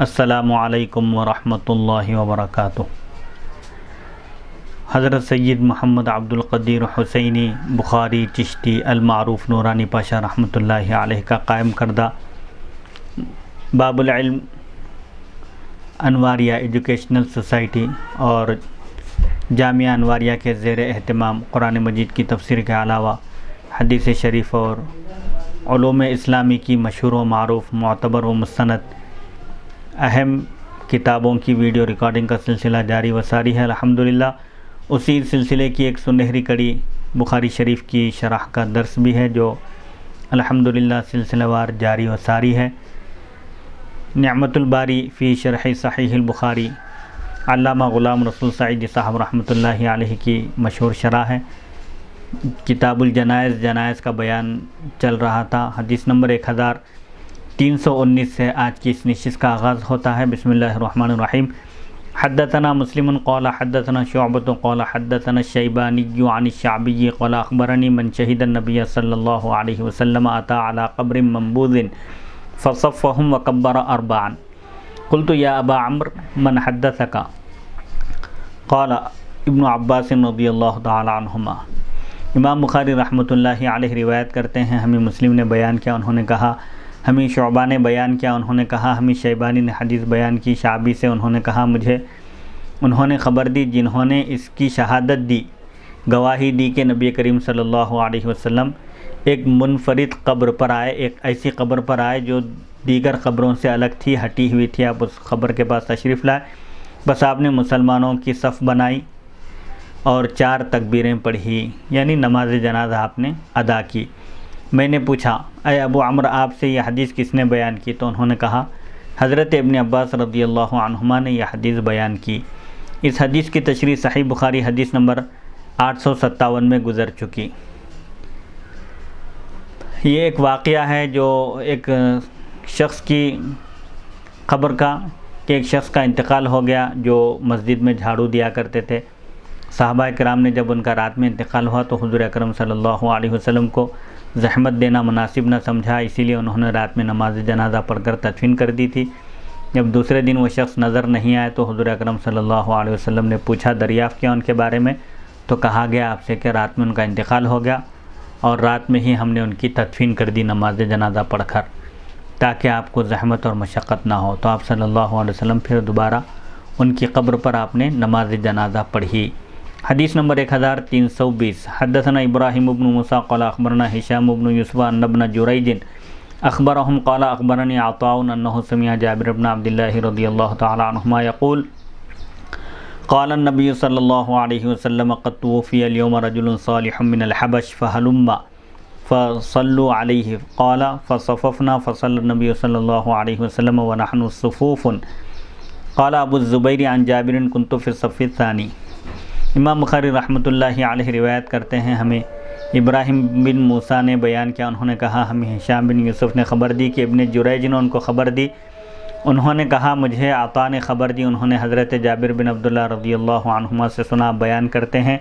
السلام علیکم ورحمۃ اللہ وبرکاتہ۔ حضرت سید محمد عبد القدیر حسینی بخاری چشتی المعروف نورانی پاشا رحمۃ اللہ علیہ کا قائم کردہ باب العلم انواریہ ایجوکیشنل سوسائٹی اور جامعہ انواریہ کے زیر اہتمام قرآن مجید کی تفسیر کے علاوہ حدیث شریف اور علوم اسلامی کی مشہور و معروف معتبر و مستند اہم کتابوں کی ویڈیو ریکارڈنگ کا سلسلہ جاری و ساری ہے۔ الحمدللہ اسی سلسلے کی ایک سنہری کڑی بخاری شریف کی شرح کا درس بھی ہے جو الحمدللہ سلسلہ وار جاری و ساری ہے۔ نعمت الباری فی شرح صحیح البخاری علامہ غلام رسول سعیدی صاحب رحمۃ اللہ علیہ کی مشہور شرح ہے۔ کتاب الجنائز جنائز کا بیان چل رہا تھا۔ حدیث نمبر 1319 سے آج کی اس نشست کا آغاز ہوتا ہے۔ بسم اللہ الرحمن الرحیم۔ حدثنا مسلم قال حدثنا شعبة قال حدثنا الشیبانی عن الشعبی قال اخبرنی من شهد النبی صلی اللہ علیہ وسلم اتى على قبر منبوذ فصفهم وكبر اربعا قلت یا ابا عمرو من حدثك قال ابن عباس رضی اللہ تعالی عنہما۔ امام بخاری رحمۃ اللہ علیہ روایت کرتے ہیں، ہمیں مسلم نے بیان کیا، انہوں نے کہا، ہمیں شعبہ نے بیان کیا، انہوں نے کہا، ہمیں شیبانی نے حدیث بیان کی شعبی سے، انہوں نے کہا، مجھے انہوں نے خبر دی جنہوں نے اس کی شہادت دی، گواہی دی کہ نبی کریم صلی اللہ علیہ وسلم ایک منفرد قبر پر آئے، ایک ایسی قبر پر آئے جو دیگر قبروں سے الگ تھی، ہٹی ہوئی تھی۔ آپ اس قبر کے پاس تشریف لائے، بس آپ نے مسلمانوں کی صف بنائی اور 4 تکبیریں پڑھی، یعنی نماز جنازہ آپ نے ادا کی۔ میں نے پوچھا، اے ابو عمرو، آپ سے یہ حدیث کس نے بیان کی؟ تو انہوں نے کہا، حضرت ابن عباس رضی اللہ عنہما نے یہ حدیث بیان کی۔ اس حدیث کی تشریح صحیح بخاری حدیث نمبر 857 میں گزر چکی۔ یہ ایک واقعہ ہے جو ایک شخص کی قبر کا کہ ایک شخص کا انتقال ہو گیا جو مسجد میں جھاڑو دیا کرتے تھے۔ صحابہ کرام نے جب ان کا رات میں انتقال ہوا تو حضور اکرم صلی اللہ علیہ وسلم کو زحمت دینا مناسب نہ سمجھا، اسی لیے انہوں نے رات میں نماز جنازہ پڑھ کر تدفین کر دی تھی۔ جب دوسرے دن وہ شخص نظر نہیں آئے تو حضور اکرم صلی اللہ علیہ وسلم نے پوچھا، دریافت کیا ان کے بارے میں، تو کہا گیا آپ سے کہ رات میں ان کا انتقال ہو گیا اور رات میں ہی ہم نے ان کی تدفین کر دی نماز جنازہ پڑھ کر، تاکہ آپ کو زحمت اور مشقت نہ ہو۔ تو آپ صلی اللہ علیہ وسلم پھر دوبارہ ان کی قبر پر آپ نے نماز جنازہ پڑھی۔ حدیث نمبر 1320۔ حدثنا ابراہیم بن موسیٰ قال اخبرنا ہشام بن یوسف ان ابن جریج اخبرهم قال اخبرني عطاء انه سمع جابر بن عبد الله رضی اللہ تعالی عنہما یقول قال النبي صلی اللہ علیہ وسلم قد توفي اليوم رجل صالح من الحبش فهلم فصلوا عليه قال فصففنا فصلى النبي صلی اللہ علیہ وسلم ونحن صفوف قال ابو الزبیر عن جابر كنت في الصف الثاني۔ امام بخاری رحمۃ اللہ علیہ روایت کرتے ہیں، ہمیں ابراہیم بن موسیٰ نے بیان کیا، انہوں نے کہا، ہمیں ہشام بن یوسف نے خبر دی کہ ابن جریج نے ان کو خبر دی، انہوں نے کہا، مجھے عطا نے خبر دی، انہوں نے حضرت جابر بن عبداللہ رضی اللہ عنہما سے سنا، بیان کرتے ہیں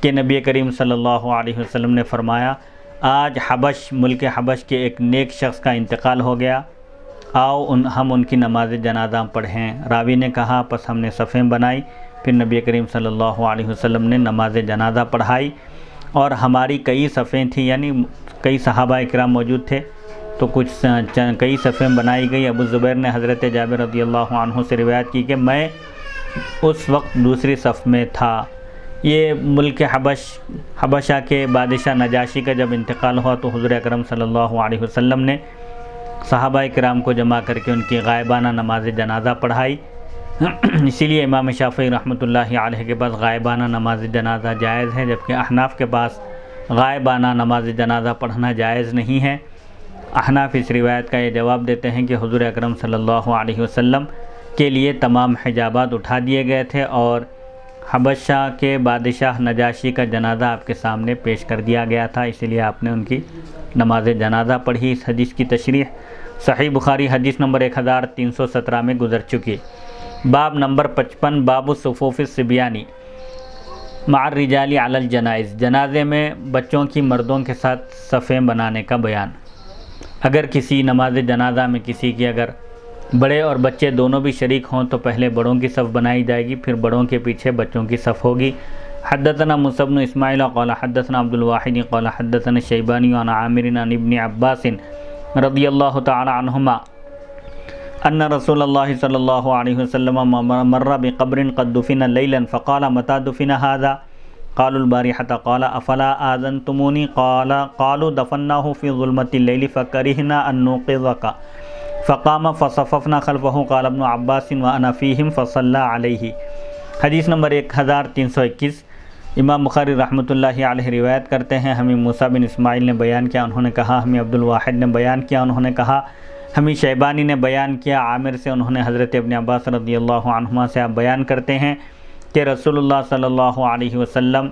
کہ نبی کریم صلی اللہ علیہ وسلم نے فرمایا، آج حبش ملک حبش کے ایک نیک شخص کا انتقال ہو گیا، آؤ ہم ان کی نماز جنازہ پڑھیں۔ راوی نے کہا، پس ہم نے صفیں بنائی، پھر نبی کریم صلی اللہ علیہ وسلم نے نماز جنازہ پڑھائی اور ہماری کئی صفیں تھیں، یعنی کئی صحابہ کرام موجود تھے تو کئی صفیں بنائی گئی۔ ابو زبیر نے حضرت جابر رضی اللہ عنہ سے روایت کی کہ میں اس وقت دوسری صف میں تھا۔ یہ ملک حبشہ کے بادشاہ نجاشی کا جب انتقال ہوا تو حضور اکرم صلی اللہ علیہ وسلم نے صحابہ کرام کو جمع کر کے ان کی غائبانہ نماز جنازہ پڑھائی۔ اسی لیے امام شافعی رحمۃ اللہ علیہ کے پاس غائبانہ نماز جنازہ جائز ہے، جبکہ احناف کے پاس غائبانہ نماز جنازہ پڑھنا جائز نہیں ہے۔ احناف اس روایت کا یہ جواب دیتے ہیں کہ حضور اکرم صلی اللہ علیہ وسلم کے لیے تمام حجابات اٹھا دیے گئے تھے اور حبشہ کے بادشاہ نجاشی کا جنازہ آپ کے سامنے پیش کر دیا گیا تھا، اسی لیے آپ نے ان کی نماز جنازہ پڑھی۔ اس حدیث کی تشریح صحیح بخاری حدیث نمبر 1317 میں گزر چکی۔ باب نمبر 55، باب الصفوف الصبیانی مع الرجال علی الجنائز، جنازے میں بچوں کی مردوں کے ساتھ صفیں بنانے کا بیان۔ اگر کسی نماز جنازہ میں کسی کی اگر بڑے اور بچے دونوں بھی شریک ہوں تو پہلے بڑوں کی صف بنائی جائے گی، پھر بڑوں کے پیچھے بچوں کی صف ہوگی۔ حدثنا موسیٰ بن اسماعیل قال حدثنا عبد الواحد قال حدثنا الشیبانی عن عامر عن ابن عباس رضی اللہ تعالی عنہما ان رسول اللہ صلی اللہ علیہ وسلم مر بقبر قد دفن لیلا فقال متى دفن هذا قالوا البارحة قال افلا آذنتموني قالوا دفناه في ظلمة الليل فكرهنا ان نوقظك فقام فصففنا خلفه قال ابن عباس وانا فيهم فصلى عليه۔ حدیث نمبر 1321 امام بخاری رحمۃ اللہ علیہ روایت کرتے ہیں، ہمیں موسیٰ بن اسماعیل نے بیان کیا، انہوں نے کہا ہمیں عبد الواحد نے بیان کیا، انہوں نے کہا ہمیں شیبانی نے بیان کیا، عامر سے انہوں نے حضرت ابن عباس رضی اللہ عنہما سے آپ بیان کرتے ہیں کہ رسول اللہ صلی اللہ علیہ وسلم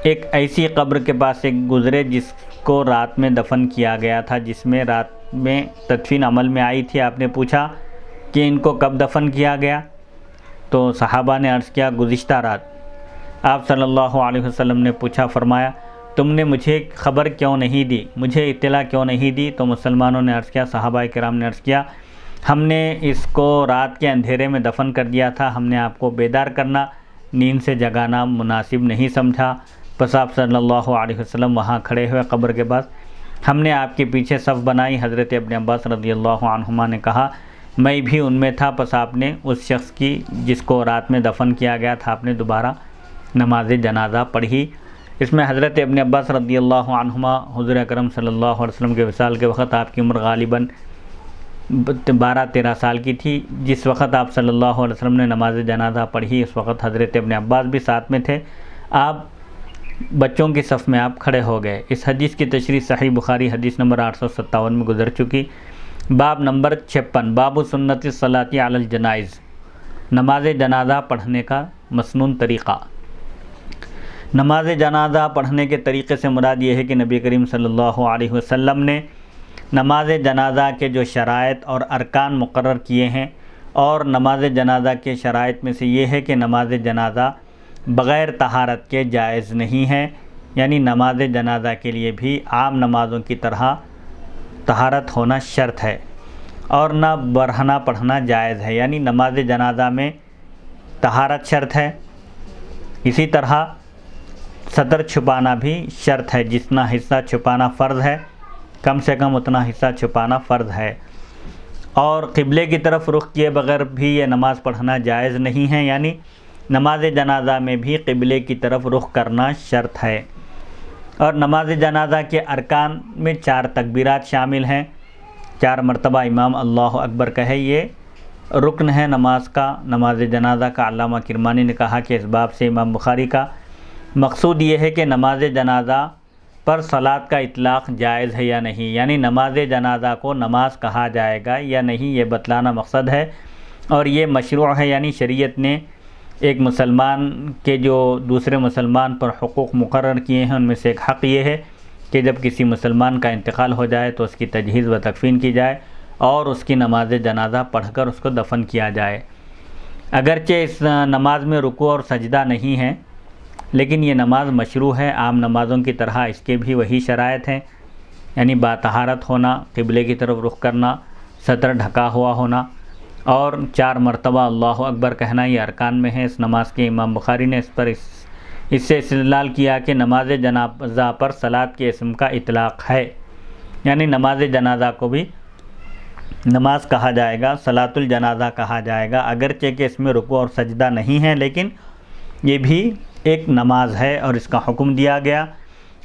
ایک ایسی قبر کے پاس سے گزرے جس کو رات میں دفن کیا گیا تھا، جس میں رات میں تدفین عمل میں آئی تھی۔ آپ نے پوچھا کہ ان کو کب دفن کیا گیا؟ تو صحابہ نے عرض کیا گزشتہ رات۔ آپ صلی اللہ علیہ وسلم نے پوچھا، فرمایا تم نے مجھے خبر کیوں نہیں دی، مجھے اطلاع کیوں نہیں دی؟ تو مسلمانوں نے عرض کیا، صحابہ کرام نے عرض کیا ہم نے اس کو رات کے اندھیرے میں دفن کر دیا تھا، ہم نے آپ کو بیدار کرنا، نیند سے جگانا مناسب نہیں سمجھا، بس آپ صلی اللہ علیہ وسلم وہاں کھڑے ہوئے قبر کے پاس، ہم نے آپ کے پیچھے صف بنائی۔ حضرت ابن عباس رضی اللہ عنہما نے کہا میں بھی ان میں تھا، پس آپ نے اس شخص کی جس کو رات میں دفن کیا گیا تھا آپ نے دوبارہ نماز جنازہ پڑھی۔ اس میں حضرت ابن عباس رضی اللہ عنہما حضور اکرم صلی اللہ علیہ وسلم کے وصال کے وقت آپ کی عمر غالباً 12-13 سال کی تھی۔ جس وقت آپ صلی اللہ علیہ وسلم نے نماز جنازہ پڑھی اس وقت حضرت ابن عباس بھی ساتھ میں تھے، آپ بچوں کی صف میں آپ کھڑے ہو گئے۔ اس حدیث کی تشریح صحیح بخاری حدیث نمبر 857 میں گزر چکی۔ باب نمبر 56 باب سنت الصلاۃ علی الجنائز، نماز جنازہ پڑھنے کا مسنون طریقہ۔ نماز جنازہ پڑھنے کے طریقے سے مراد یہ ہے کہ نبی کریم صلی اللہ علیہ وسلم نے نماز جنازہ کے جو شرائط اور ارکان مقرر کیے ہیں، اور نماز جنازہ کے شرائط میں سے یہ ہے کہ نماز جنازہ بغیر طہارت کے جائز نہیں ہے، یعنی نماز جنازہ کے لیے بھی عام نمازوں کی طرح طہارت ہونا شرط ہے، اور نہ برہنہ پڑھنا جائز ہے، یعنی نماز جنازہ میں طہارت شرط ہے، اسی طرح سطر چھپانا بھی شرط ہے، جتنا حصہ چھپانا فرض ہے کم سے کم اتنا حصہ چھپانا فرض ہے، اور قبلے کی طرف رخ کیے بغیر بھی یہ نماز پڑھنا جائز نہیں ہے، یعنی نماز جنازہ میں بھی قبلے کی طرف رخ کرنا شرط ہے۔ اور نماز جنازہ کے ارکان میں 4 تکبیرات شامل ہیں، 4 مرتبہ امام اللہ اکبر کہے، یہ رکن ہے نماز کا، نماز جنازہ کا۔ علامہ کرمانی نے کہا کہ اس باب سے امام بخاری کا مقصود یہ ہے کہ نماز جنازہ پر صلاۃ کا اطلاق جائز ہے یا نہیں، یعنی نماز جنازہ کو نماز کہا جائے گا یا نہیں یہ بتلانا مقصد ہے، اور یہ مشروع ہے، یعنی شریعت نے ایک مسلمان کے جو دوسرے مسلمان پر حقوق مقرر کیے ہیں ان میں سے ایک حق یہ ہے کہ جب کسی مسلمان کا انتقال ہو جائے تو اس کی تجہیز و تکفین کی جائے اور اس کی نماز جنازہ پڑھ کر اس کو دفن کیا جائے۔ اگرچہ اس نماز میں رکوع اور سجدہ نہیں ہے، لیکن یہ نماز مشروع ہے، عام نمازوں کی طرح اس کے بھی وہی شرائط ہیں، یعنی باطہارت ہونا، قبلے کی طرف رخ کرنا، سطر ڈھکا ہوا ہونا، اور 4 مرتبہ اللہ اکبر کہنا، یہ ارکان میں ہے۔ اس نماز کے امام بخاری نے اس سے استدلال کیا کہ نماز جنازہ پر صلاۃ کے اسم کا اطلاق ہے، یعنی نماز جنازہ کو بھی نماز کہا جائے گا، صلاۃ الجنازہ کہا جائے گا، اگرچہ کہ اس میں رکوع اور سجدہ نہیں ہے، لیکن یہ بھی ایک نماز ہے اور اس کا حکم دیا گیا،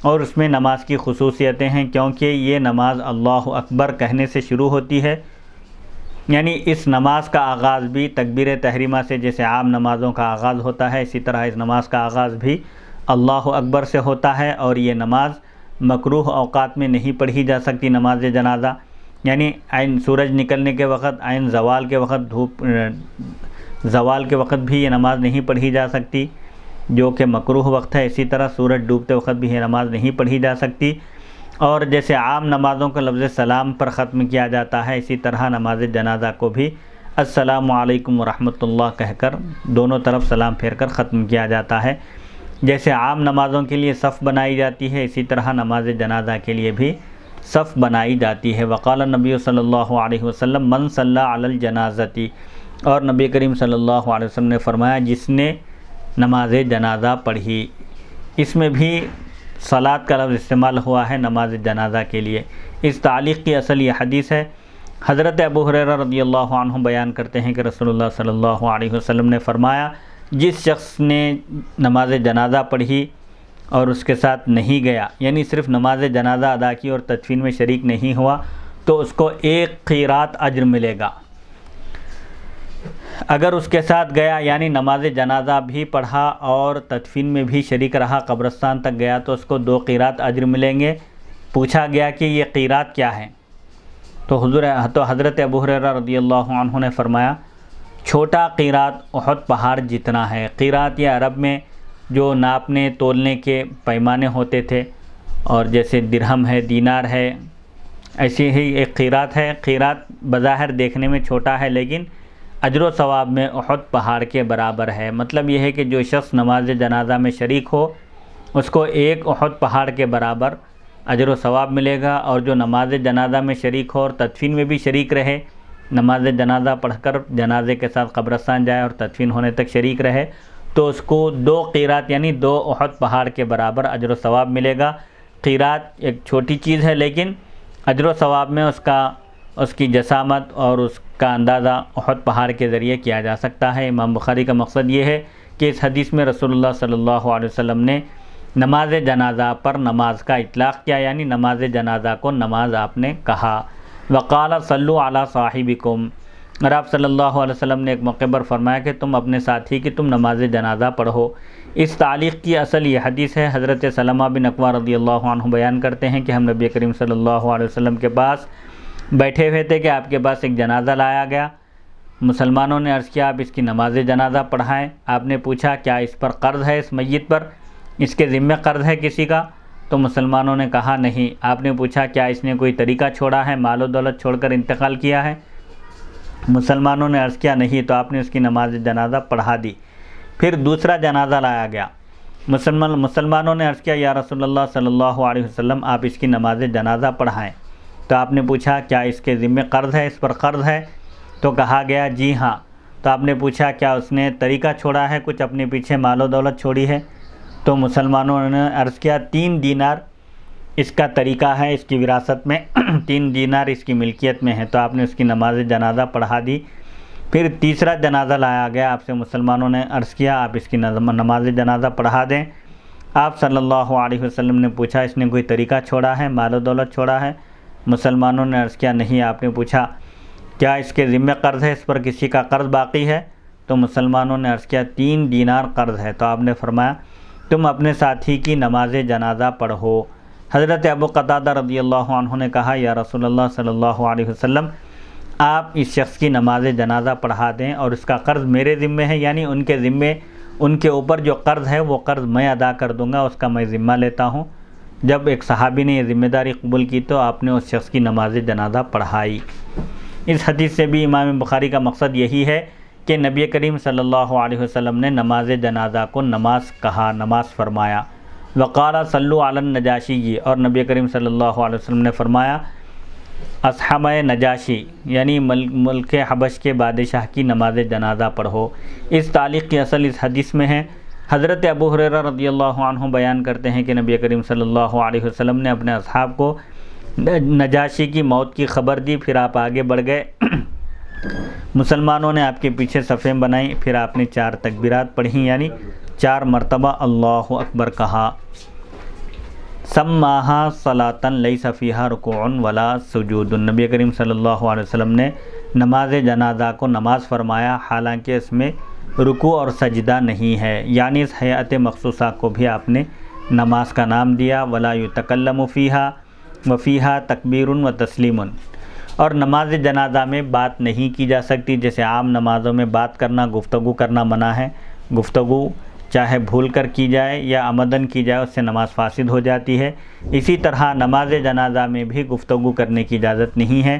اور اس میں نماز کی خصوصیتیں ہیں کیونکہ یہ نماز اللہ اکبر کہنے سے شروع ہوتی ہے، یعنی اس نماز کا آغاز بھی تکبیر تحریمہ سے جیسے عام نمازوں کا آغاز ہوتا ہے، اسی طرح اس نماز کا آغاز بھی اللہ اکبر سے ہوتا ہے، اور یہ نماز مکروہ اوقات میں نہیں پڑھی جا سکتی نماز جنازہ، یعنی عین سورج نکلنے کے وقت، عین زوال کے وقت، دھوپ زوال کے وقت بھی یہ نماز نہیں پڑھی جا سکتی جو کہ مکروہ وقت ہے، اسی طرح سورج ڈوبتے وقت بھی یہ نماز نہیں پڑھی جا سکتی، اور جیسے عام نمازوں کو لفظ سلام پر ختم کیا جاتا ہے اسی طرح نماز جنازہ کو بھی السلام علیکم ورحمۃ اللہ کہہ کر دونوں طرف سلام پھیر کر ختم کیا جاتا ہے۔ جیسے عام نمازوں کے لیے صف بنائی جاتی ہے اسی طرح نماز جنازہ کے لیے بھی صف بنائی جاتی ہے۔ وقال نبی صلی اللہ علیہ وسلم من صلی علی الجنازتی، اور نبی کریم صلی اللہ علیہ وسلم نے فرمایا جس نے نماز جنازہ پڑھی۔ اس میں بھی صلاۃ کا لفظ استعمال ہوا ہے نماز جنازہ کے لیے۔ اس تعلیق کی اصل یہ حدیث ہے۔ حضرت ابو ہریرہ رضی اللہ عنہ بیان کرتے ہیں کہ رسول اللہ صلی اللہ علیہ وسلم نے فرمایا جس شخص نے نماز جنازہ پڑھی اور اس کے ساتھ نہیں گیا، یعنی صرف نماز جنازہ ادا کی اور تدفین میں شریک نہیں ہوا، تو اس کو 1 قیراط اجر ملے گا۔ اگر اس کے ساتھ گیا، یعنی نماز جنازہ بھی پڑھا اور تدفین میں بھی شریک رہا، قبرستان تک گیا، تو اس کو 2 قیراط اجر ملیں گے۔ پوچھا گیا کہ یہ قیراط کیا ہے، تو حضرت ابو ہریرہ رضی اللہ عنہ نے فرمایا چھوٹا قیراط احد پہاڑ جتنا ہے۔ قیراط یہ عرب میں جو ناپنے تولنے کے پیمانے ہوتے تھے، اور جیسے درہم ہے، دینار ہے، ایسی ہی ایک قیراط ہے۔ قیراط بظاہر دیکھنے میں چھوٹا ہے لیکن اجر و ثواب میں احد پہاڑ کے برابر ہے۔ مطلب یہ ہے کہ جو شخص نماز جنازہ میں شریک ہو اس کو 1 احد پہاڑ کے برابر اجر و ثواب ملے گا، اور جو نماز جنازہ میں شریک ہو اور تدفین میں بھی شریک رہے، نماز جنازہ پڑھ کر جنازے کے ساتھ قبرستان جائے اور تدفین ہونے تک شریک رہے، تو اس کو 2 قیراط یعنی 2 احد پہاڑ کے برابر اجر و ثواب ملے گا۔ قیراط ایک چھوٹی چیز ہے لیکن اجر و ثواب میں اس کی جسامت اور اس کا اندازہ احد پہاڑ کے ذریعے کیا جا سکتا ہے۔ امام بخاری کا مقصد یہ ہے کہ اس حدیث میں رسول اللہ صلی اللہ علیہ وسلم نے نماز جنازہ پر نماز کا اطلاق کیا، یعنی نماز جنازہ کو نماز آپ نے کہا۔ وقال صلوا علی صاحبکم، اور آپ صلی اللہ علیہ وسلم نے ایک موقع پر فرمایا کہ تم اپنے ساتھی کی تم نماز جنازہ پڑھو۔ اس تعلیق کی اصل یہ حدیث ہے۔ حضرت سلمہ بن اکوع رضی اللہ عنہ بیان کرتے ہیں کہ ہم نبی کریم صلی اللہ علیہ وسلم کے پاس بیٹھے ہوئے تھے کہ آپ کے پاس ایک جنازہ لایا گیا۔ مسلمانوں نے عرض کیا آپ اس کی نماز جنازہ پڑھائیں۔ آپ نے پوچھا کیا اس پر قرض ہے، اس میت پر اس کے ذمہ قرض ہے کسی کا؟ تو مسلمانوں نے کہا نہیں۔ آپ نے پوچھا کیا اس نے کوئی طریقہ چھوڑا ہے، مال و دولت چھوڑ کر انتقال کیا ہے؟ مسلمانوں نے عرض کیا نہیں۔ تو آپ نے اس کی نماز جنازہ پڑھا دی۔ پھر دوسرا جنازہ لایا گیا۔ مسلمانوں نے عرض کیا یا رسول اللہ صلی اللہ علیہ وسلم آپ اس کی نماز جنازہ پڑھائیں۔ تو آپ نے پوچھا کیا اس کے ذمہ قرض ہے، اس پر قرض ہے؟ تو کہا گیا جی ہاں۔ تو آپ نے پوچھا کیا اس نے طریقہ چھوڑا ہے، کچھ اپنے پیچھے مال و دولت چھوڑی ہے؟ تو مسلمانوں نے عرض کیا 3 دینار اس کا طریقہ ہے، اس کی وراثت میں 3 دینار اس کی ملکیت میں ہے۔ تو آپ نے اس کی نماز جنازہ پڑھا دی۔ پھر تیسرا جنازہ لایا گیا، آپ سے مسلمانوں نے عرض کیا آپ اس کی نماز جنازہ پڑھا دیں۔ آپ صلی اللہ علیہ وسلم نے پوچھا اس نے کوئی طریقہ چھوڑا ہے، مال و دولت چھوڑا ہے؟ مسلمانوں نے عرض کیا نہیں۔ آپ نے پوچھا کیا اس کے ذمہ قرض ہے، اس پر کسی کا قرض باقی ہے؟ تو مسلمانوں نے عرض کیا 3 دینار قرض ہے۔ تو آپ نے فرمایا تم اپنے ساتھی کی نماز جنازہ پڑھو۔ حضرت ابو قتادہ رضی اللہ عنہ نے کہا یا رسول اللہ صلی اللہ علیہ وسلم آپ اس شخص کی نماز جنازہ پڑھا دیں اور اس کا قرض میرے ذمہ ہے، یعنی ان کے اوپر جو قرض ہے وہ قرض میں ادا کر دوں گا، اس کا میں ذمہ لیتا ہوں۔ جب ایک صحابی نے یہ ذمہ داری قبول کی تو آپ نے اس شخص کی نماز جنازہ پڑھائی۔ اس حدیث سے بھی امام بخاری کا مقصد یہی ہے کہ نبی کریم صلی اللہ علیہ وسلم نے نماز جنازہ کو نماز کہا، نماز فرمایا۔ وقال صلوا علی النجاشی، اور نبی کریم صلی اللہ علیہ وسلم نے فرمایا اصحاب نجاشی یعنی ملک حبش کے بادشاہ کی نماز جنازہ پڑھو۔ اس تعلیق کی اصل اس حدیث میں ہے۔ حضرت ابو ہریرہ رضی اللہ عنہ بیان کرتے ہیں کہ نبی کریم صلی اللہ علیہ وسلم نے اپنے اصحاب کو نجاشی کی موت کی خبر دی، پھر آپ آگے بڑھ گئے۔ مسلمانوں نے آپ کے پیچھے صفیں بنائیں، پھر آپ نے 4 تکبیرات پڑھیں، یعنی 4 مرتبہ اللہ اکبر کہا۔ سماہا صلاۃ لیس فیہا رکوع ولا سجود، نبی کریم صلی اللہ علیہ وسلم نے نماز جنازہ کو نماز فرمایا حالانکہ اس میں رکوع اور سجدہ نہیں ہے، یعنی اس ہیئت مخصوصہ کو بھی آپ نے نماز کا نام دیا۔ ولا یتکلم فیہا وفیہا تکبیر و تسلیم، اور نماز جنازہ میں بات نہیں کی جا سکتی، جیسے عام نمازوں میں بات کرنا، گفتگو کرنا منع ہے۔ گفتگو چاہے بھول کر کی جائے یا عمدن کی جائے اس سے نماز فاسد ہو جاتی ہے۔ اسی طرح نماز جنازہ میں بھی گفتگو کرنے کی اجازت نہیں ہے،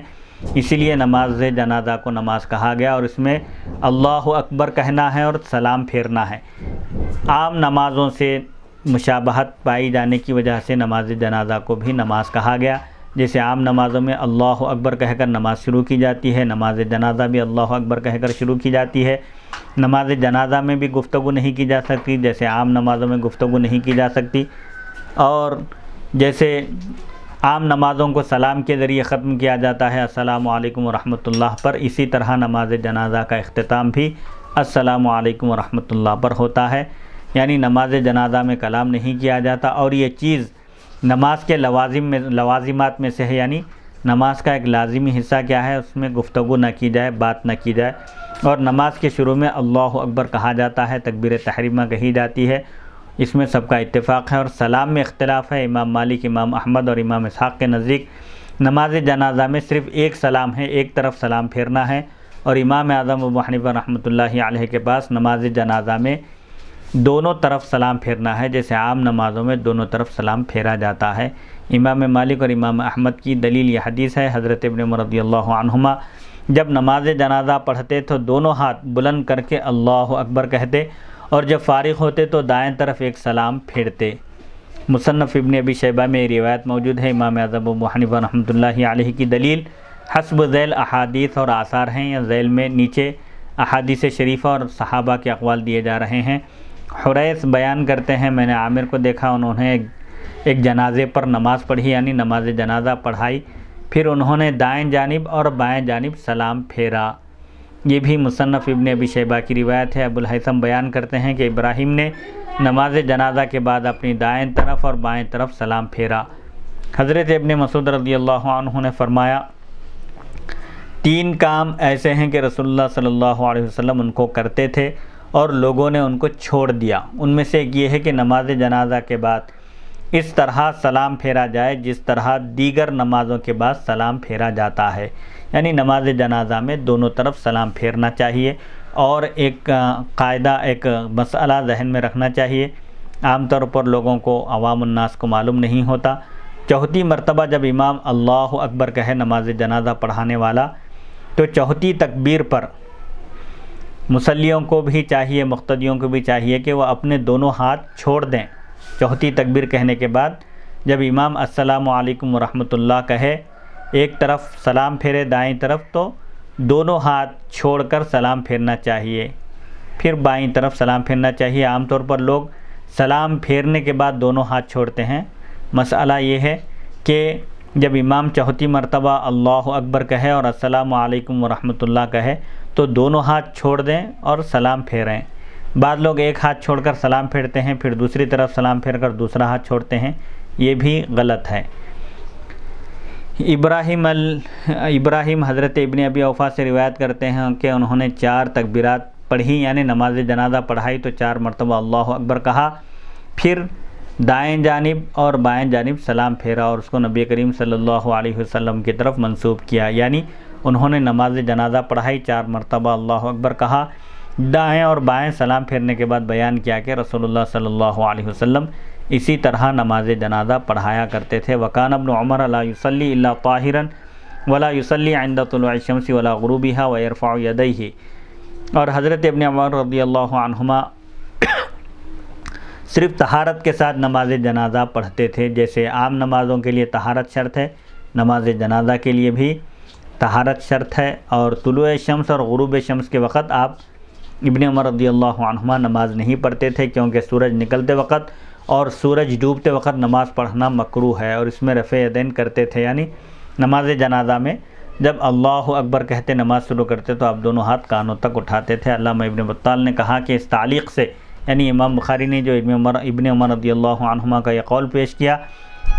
اسی لیے نماز جنازہ کو نماز کہا گیا، اور اس میں اللہ اکبر کہنا ہے اور سلام پھیرنا ہے۔ عام نمازوں سے مشابہت پائی جانے کی وجہ سے نماز جنازہ کو بھی نماز کہا گیا، جیسے عام نمازوں میں اللہ اکبر کہہ کر نماز شروع کی جاتی ہے، نماز جنازہ بھی اللہ اکبر کہہ کر شروع کی جاتی ہے۔ نماز جنازہ میں بھی گفتگو نہیں کی جا سکتی جیسے عام نمازوں میں گفتگو نہیں کی جا سکتی، اور جیسے عام نمازوں کو سلام کے ذریعے ختم کیا جاتا ہے السلام علیکم ورحمۃ اللہ پر، اسی طرح نماز جنازہ کا اختتام بھی السلام علیکم ورحمۃ اللہ پر ہوتا ہے، یعنی نماز جنازہ میں کلام نہیں کیا جاتا۔ اور یہ چیز نماز کے لوازمات میں سے ہے، یعنی نماز کا ایک لازمی حصہ کیا ہے، اس میں گفتگو نہ کی جائے، بات نہ کی جائے، اور نماز کے شروع میں اللہ اکبر کہا جاتا ہے، تکبیر تحریمہ کہی جاتی ہے، اس میں سب کا اتفاق ہے۔ اور سلام میں اختلاف ہے، امام مالک، امام احمد اور امام اسحاق کے نزدیک نماز جنازہ میں صرف ایک سلام ہے، ایک طرف سلام پھیرنا ہے، اور امام اعظم ابو حنیفہ رحمۃ اللہ علیہ کے پاس نماز جنازہ میں دونوں طرف سلام پھیرنا ہے، جیسے عام نمازوں میں دونوں طرف سلام پھیرا جاتا ہے۔ امام مالک اور امام احمد کی دلیل یہ حدیث ہے، حضرت ابن عمر رضی اللہ عنہما جب نماز جنازہ پڑھتے تو دونوں ہاتھ بلند کر کے اللہ اکبر کہتے، اور جب فارغ ہوتے تو دائیں طرف ایک سلام پھیرتے۔ مصنف ابن ابی شیبہ میں یہ روایت موجود ہے۔ امام اعظم ابو حنیفہ رحمۃ اللہ علیہ کی دلیل حسب ذیل احادیث اور آثار ہیں، یا ذیل میں نیچے احادیث شریفہ اور صحابہ کے اقوال دیے جا رہے ہیں۔ حریث بیان کرتے ہیں، میں نے عامر کو دیکھا، انہوں نے ایک جنازے پر نماز پڑھی، یعنی نماز جنازہ پڑھائی، پھر انہوں نے دائیں جانب اور بائیں جانب سلام پھیرا۔ یہ بھی مصنف ابن ابی شیبہ کی روایت ہے۔ ابو الہیثم بیان کرتے ہیں کہ ابراہیم نے نماز جنازہ کے بعد اپنی دائیں طرف اور بائیں طرف سلام پھیرا۔ حضرت ابن مسعود رضی اللہ عنہ نے فرمایا، 3 کام ایسے ہیں کہ رسول اللہ صلی اللہ علیہ وسلم ان کو کرتے تھے اور لوگوں نے ان کو چھوڑ دیا۔ ان میں سے ایک یہ ہے کہ نماز جنازہ کے بعد اس طرح سلام پھیرا جائے جس طرح دیگر نمازوں کے بعد سلام پھیرا جاتا ہے، یعنی نماز جنازہ میں دونوں طرف سلام پھیرنا چاہیے۔ اور ایک قاعدہ، ایک مسئلہ ذہن میں رکھنا چاہیے، عام طور پر لوگوں کو، عوام الناس کو معلوم نہیں ہوتا، چوتھی مرتبہ جب امام اللہ اکبر کہے نماز جنازہ پڑھانے والا، تو چوتھی تکبیر پر مصلیوں کو بھی چاہیے، مقتدیوں کو بھی چاہیے کہ وہ اپنے دونوں ہاتھ چھوڑ دیں۔ چوتھی تکبیر کہنے کے بعد جب امام السلام علیکم ورحمۃ اللہ کہے، ایک طرف سلام پھیرے دائیں طرف، تو دونوں ہاتھ چھوڑ کر سلام پھیرنا چاہیے، پھر بائیں طرف سلام پھیرنا چاہیے۔ عام طور پر لوگ سلام پھیرنے کے بعد دونوں ہاتھ چھوڑتے ہیں۔ مسئلہ یہ ہے کہ جب امام چوتھی مرتبہ اللہ اکبر کہے اور السلام علیکم ورحمۃ اللہ کہے تو دونوں ہاتھ چھوڑ دیں اور سلام پھیریں۔ بعض لوگ ایک ہاتھ چھوڑ کر سلام پھیرتے ہیں، پھر دوسری طرف سلام پھیر کر دوسرا ہاتھ چھوڑتے ہیں، یہ بھی غلط ہے۔ ابراہیم حضرت ابن ابی اوفا سے روایت کرتے ہیں کہ انہوں نے 4 تکبیرات پڑھی، یعنی نماز جنازہ پڑھائی تو 4 مرتبہ اللہ اکبر کہا، پھر دائیں جانب اور بائیں جانب سلام پھیرا اور اس کو نبی کریم صلی اللہ علیہ وسلم کی طرف منسوب کیا، یعنی انہوں نے نماز جنازہ پڑھائی، 4 مرتبہ اللہ اکبر کہا، دائیں اور بائیں سلام پھیرنے کے بعد بیان کیا کہ رسول اللہ صلی اللہ علیہ وسلم اسی طرح نماز جنازہ پڑھایا کرتے تھے۔ وکان ابن عمر لا یصلی الا طاہرا ولا یصلی عند طلوع الشمس ولا غروبها ويرفع یدیہ، اور حضرت ابن عمر رضی اللہ عنہما صرف طہارت کے ساتھ نماز جنازہ پڑھتے تھے، جیسے عام نمازوں کے لیے طہارت شرط ہے، نماز جنازہ کے لیے بھی طہارت شرط ہے۔ اور طلوع شمس اور غروب شمس کے وقت آپ ابن عمر رضی اللہ عنہما نماز نہیں پڑھتے تھے، کیونکہ سورج نکلتے وقت اور سورج ڈوبتے وقت نماز پڑھنا مکروہ ہے، اور اس میں رفع یدین کرتے تھے، یعنی نماز جنازہ میں جب اللہ اکبر کہتے نماز شروع کرتے تو آپ دونوں ہاتھ کانوں تک اٹھاتے تھے۔ علامہ ابن بطال نے کہا کہ اس تعلیق سے، یعنی امام بخاری نے جو ابن عمر رضی اللہ عنہما کا یہ قول پیش کیا،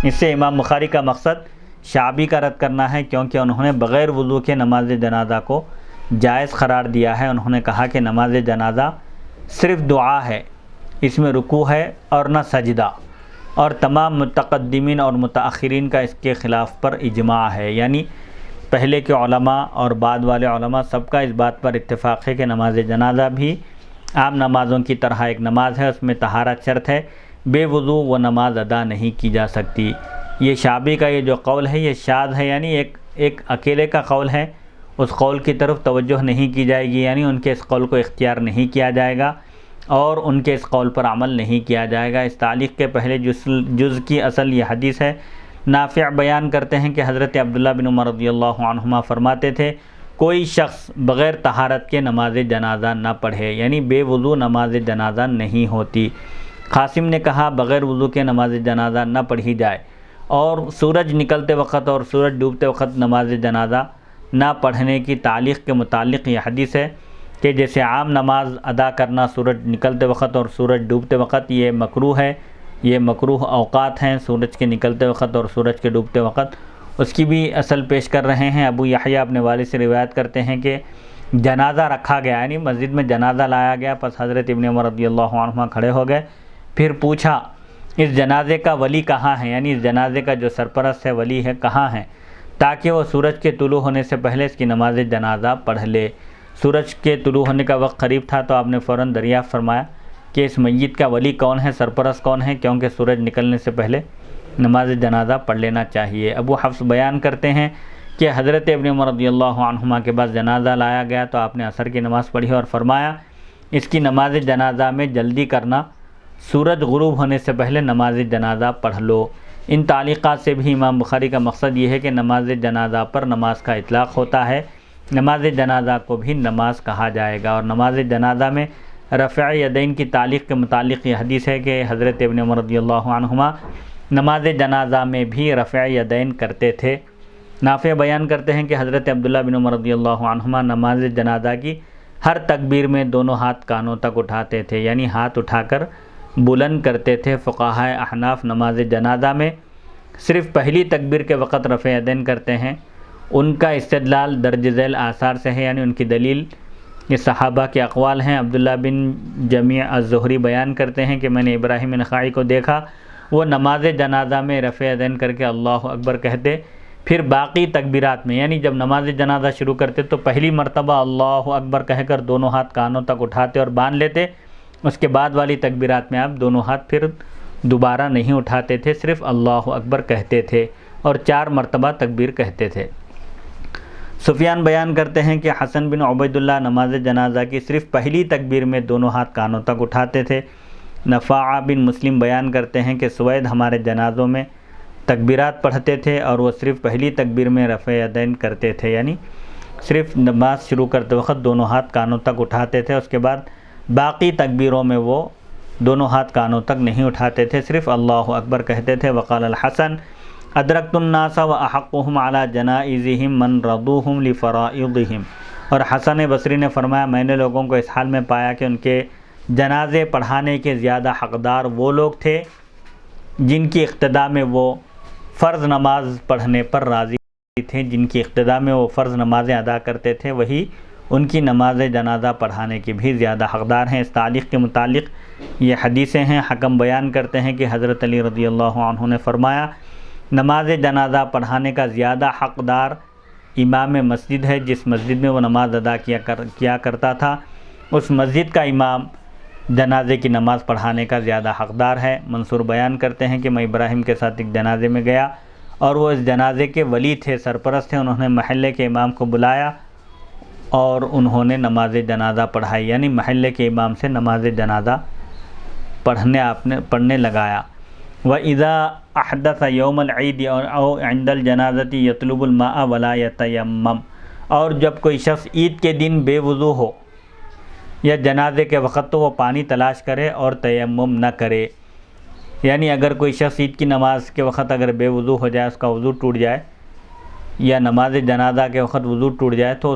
اس سے امام بخاری کا مقصد شعبی کا رد کرنا ہے، کیونکہ انہوں نے بغیر وضو کے نماز جنازہ کو جائز قرار دیا ہے۔ انہوں نے کہا کہ نماز جنازہ صرف دعا ہے، اس میں رکوع ہے اور نہ سجدہ، اور تمام متقدمین اور متاخرین کا اس کے خلاف پر اجماع ہے، یعنی پہلے کے علماء اور بعد والے علماء سب کا اس بات پر اتفاق ہے کہ نماز جنازہ بھی عام نمازوں کی طرح ایک نماز ہے، اس میں طہارت شرط ہے، بے وضو وہ نماز ادا نہیں کی جا سکتی۔ یہ شعبی کا یہ جو قول ہے یہ شاذ ہے، یعنی ایک اکیلے کا قول ہے، اس قول کی طرف توجہ نہیں کی جائے گی، یعنی ان کے اس قول کو اختیار نہیں کیا جائے گا اور ان کے اس قول پر عمل نہیں کیا جائے گا۔ اس تعلیق کے پہلے جز کی اصل یہ حدیث ہے، نافع بیان کرتے ہیں کہ حضرت عبداللہ بن عمر رضی اللہ عنہما فرماتے تھے کوئی شخص بغیر طہارت کے نماز جنازہ نہ پڑھے، یعنی بے وضو نماز جنازہ نہیں ہوتی۔ قاسم نے کہا بغیر وضو کے نماز جنازہ نہ پڑھی جائے، اور سورج نکلتے وقت اور سورج ڈوبتے وقت نماز جنازہ نہ پڑھنے کی تعلیق کے متعلق یہ حدیث ہے کہ جیسے عام نماز ادا کرنا سورج نکلتے وقت اور سورج ڈوبتے وقت یہ مکروہ ہے، یہ مکروہ اوقات ہیں سورج کے نکلتے وقت اور سورج کے ڈوبتے وقت، اس کی بھی اصل پیش کر رہے ہیں۔ ابو یحییٰ اپنے والد سے روایت کرتے ہیں کہ جنازہ رکھا گیا، یعنی مسجد میں جنازہ لایا گیا، پس حضرت ابن عمر رضی اللہ عنہما کھڑے ہو گئے، پھر پوچھا اس جنازے کا ولی کہاں ہے، یعنی اس جنازے کا جو سرپرست ہے ولی ہے کہاں ہے، تاکہ وہ سورج کے طلوع ہونے سے پہلے اس کی نماز جنازہ پڑھ لے۔ سورج کے طلوع ہونے کا وقت قریب تھا تو آپ نے فوراً دریافت فرمایا کہ اس میت کا ولی کون ہے، سرپرست کون ہے، کیونکہ سورج نکلنے سے پہلے نماز جنازہ پڑھ لینا چاہیے۔ ابو حفص بیان کرتے ہیں کہ حضرت ابن عمر رضی اللہ عنہما کے پاس جنازہ لایا گیا تو آپ نے عصر کی نماز پڑھی اور فرمایا اس کی نماز جنازہ میں جلدی کرنا، سورج غروب ہونے سے پہلے نماز جنازہ پڑھ لو۔ ان تعلیقات سے بھی امام بخاری کا مقصد یہ ہے کہ نماز جنازہ پر نماز کا اطلاق ہوتا ہے، نماز جنازہ کو بھی نماز کہا جائے گا، اور نماز جنازہ میں رفع یدین کی تعلیق کے متعلق یہ حدیث ہے کہ حضرت ابن عمر رضی اللہ عنہما نماز جنازہ میں بھی رفع یدین کرتے تھے۔ نافع بیان کرتے ہیں کہ حضرت عبداللہ بن عمر رضی اللہ عنہما نماز جنازہ کی ہر تکبیر میں دونوں ہاتھ کانوں تک اٹھاتے تھے، یعنی ہاتھ اٹھا کر بلند کرتے تھے۔ فقہائے احناف نماز جنازہ میں صرف پہلی تکبیر کے وقت رفع یدین کرتے ہیں، ان کا استدلال درج ذیل آثار سے ہے، یعنی ان کی دلیل یہ صحابہ کے اقوال ہیں۔ عبداللہ بن جمیع الزہری بیان کرتے ہیں کہ میں نے ابراہیم نخعی کو دیکھا، وہ نماز جنازہ میں رفع یدین کر کے اللہ اکبر کہتے، پھر باقی تکبیرات میں یعنی جب نماز جنازہ شروع کرتے تو پہلی مرتبہ اللہ اکبر کہہ کر دونوں ہاتھ کانوں تک اٹھاتے اور باندھ لیتے، اس کے بعد والی تکبیرات میں آپ دونوں ہاتھ پھر دوبارہ نہیں اٹھاتے تھے، صرف اللہ اکبر کہتے تھے اور 4 مرتبہ تکبیر کہتے تھے۔ سفیان بیان کرتے ہیں کہ حسن بن عبید اللہ نماز جنازہ کی صرف پہلی تکبیر میں دونوں ہاتھ کانوں تک اٹھاتے تھے۔ نفاع بن مسلم بیان کرتے ہیں کہ سوید ہمارے جنازوں میں تکبیرات پڑھتے تھے اور وہ صرف پہلی تکبیر میں رفع یدین کرتے تھے، یعنی صرف نماز شروع کرتے وقت دونوں ہاتھ کانوں تک اٹھاتے تھے، اس کے بعد باقی تکبیروں میں وہ دونوں ہاتھ کانوں تک نہیں اٹھاتے تھے، صرف اللہ اکبر کہتے تھے۔ وقال الحسن ادرکت الناس واحقهم على جنائزهم من رضوهم لفرائضهم، اور حسن بصری نے فرمایا میں نے لوگوں کو اس حال میں پایا کہ ان کے جنازے پڑھانے کے زیادہ حقدار وہ لوگ تھے جن کی اقتداء میں وہ فرض نماز پڑھنے پر راضی تھے، جن کی اقتداء میں وہ فرض نمازیں ادا کرتے تھے وہی ان کی نماز جنازہ پڑھانے کی بھی زیادہ حقدار ہیں۔ اس تعلیق کے متعلق یہ حدیثیں ہیں۔ حکم بیان کرتے ہیں کہ حضرت علی رضی اللہ عنہ نے فرمایا نماز جنازہ پڑھانے کا زیادہ حقدار امام مسجد ہے، جس مسجد میں وہ نماز ادا کیا کرتا تھا اس مسجد کا امام جنازے کی نماز پڑھانے کا زیادہ حقدار ہے۔ منصور بیان کرتے ہیں کہ میں ابراہیم کے ساتھ ایک جنازے میں گیا اور وہ اس جنازے کے ولی تھے، سرپرست تھے، انہوں نے محلے کے امام کو بلایا اور انہوں نے نماز جنازہ پڑھائی، یعنی محلے کے امام سے نماز جنازہ پڑھنے لگایا۔ وَإِذَا أَحْدَثَ يَوْمَ الْعِيدِ أَوْ عِنْدَ الْجَنَازَةِ يَطْلُبُ الْمَاءَ وَلَا يَتَيَمَّمُ، اور جب کوئی شخص عید کے دن بے وضو ہو یا جنازے کے وقت تو وہ پانی تلاش کرے اور تیمم نہ کرے، یعنی اگر کوئی شخص عید کی نماز کے وقت اگر بے وضو ہو جائے، اس کا وضو ٹوٹ جائے یا نماز جنازہ کے وقت وضو ٹوٹ جائے تو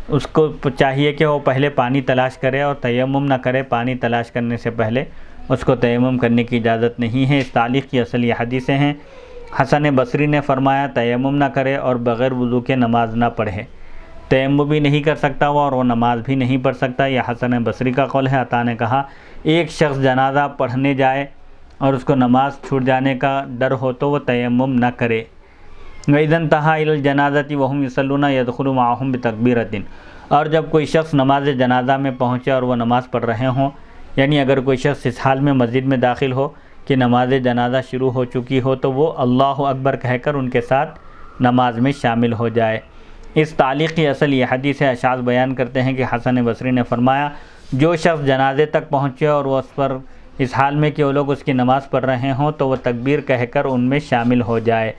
اس کو چاہیے کہ وہ پہلے پانی تلاش کرے اور تیمم نہ کرے، پانی تلاش کرنے سے پہلے اس کو تیمم کرنے کی اجازت نہیں ہے۔ اس تعلیق کی اصل یہ حدیثیں ہیں۔ حسن بصری نے فرمایا تیمم نہ کرے اور بغیر وضو کے نماز نہ پڑھے، تیمم بھی نہیں کر سکتا وہ اور وہ نماز بھی نہیں پڑھ سکتا، یہ حسن بصری کا قول ہے۔ عطا نے کہا ایک شخص جنازہ پڑھنے جائے اور اس کو نماز چھوٹ جانے کا ڈر ہو تو وہ تیمم نہ کرے۔ وَإِذَا انْتَهَى إِلَى الْجَنَازَةِ وَهُمْ يُصَلُّونَ يَدْخُلُ مَعَهُمْ بِتَكْبِيرَةٍ، اور جب کوئی شخص نماز جنازہ میں پہنچے اور وہ نماز پڑھ رہے ہوں، یعنی اگر کوئی شخص اس حال میں مسجد میں داخل ہو کہ نماز جنازہ شروع ہو چکی ہو تو وہ اللہ اکبر کہہ کر ان کے ساتھ نماز میں شامل ہو جائے۔ اس تعلیق کی اصل یہ حدیث ہے۔ اشعث بیان کرتے ہیں کہ حسن بصری نے فرمایا جو شخص جنازے تک پہنچے اور وہ اس پر اس حال میں کہ وہ لوگ اس کی نماز پڑھ رہے ہوں تو وہ تکبیر کہہ کر ان میں شامل ہو جائے۔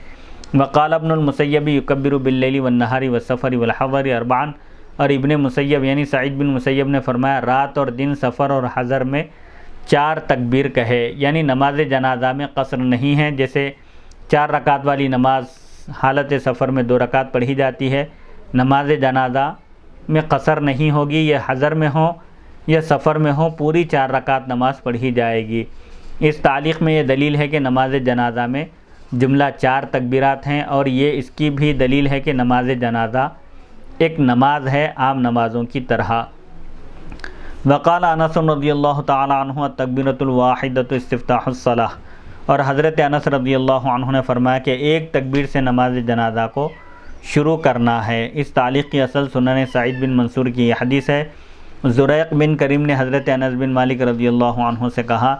وقال ابن المسیب یکبر باللیل والنہار والسفر والحضر اربعا، اور ابن مسیب یعنی سعید بن مسیب نے فرمایا رات اور دن، سفر اور حضر میں 4 تکبیر کہے، یعنی نماز جنازہ میں قصر نہیں ہے۔ جیسے 4 رکعت والی نماز حالت سفر میں 2 رکعت پڑھی جاتی ہے، نماز جنازہ میں قصر نہیں ہوگی، یہ حضر میں ہو یا سفر میں ہو پوری 4 رکعت نماز پڑھی جائے گی۔ اس تعلیق میں یہ دلیل ہے کہ نماز جنازہ میں جملہ 4 تکبیرات ہیں، اور یہ اس کی بھی دلیل ہے کہ نماز جنازہ ایک نماز ہے عام نمازوں کی طرح۔ وقال انس رضی اللہ تعالی عنہ التکبیرۃ الواحدۃ استفتاح الصلاۃ، اور حضرت انس رضی اللہ عنہ نے فرمایا کہ ایک تکبیر سے نماز جنازہ کو شروع کرنا ہے۔ اس تعلیق کی اصل سنن سعید بن منصور کی یہ حدیث ہے۔ زریق بن کریم نے حضرت انس بن مالک رضی اللہ عنہ سے کہا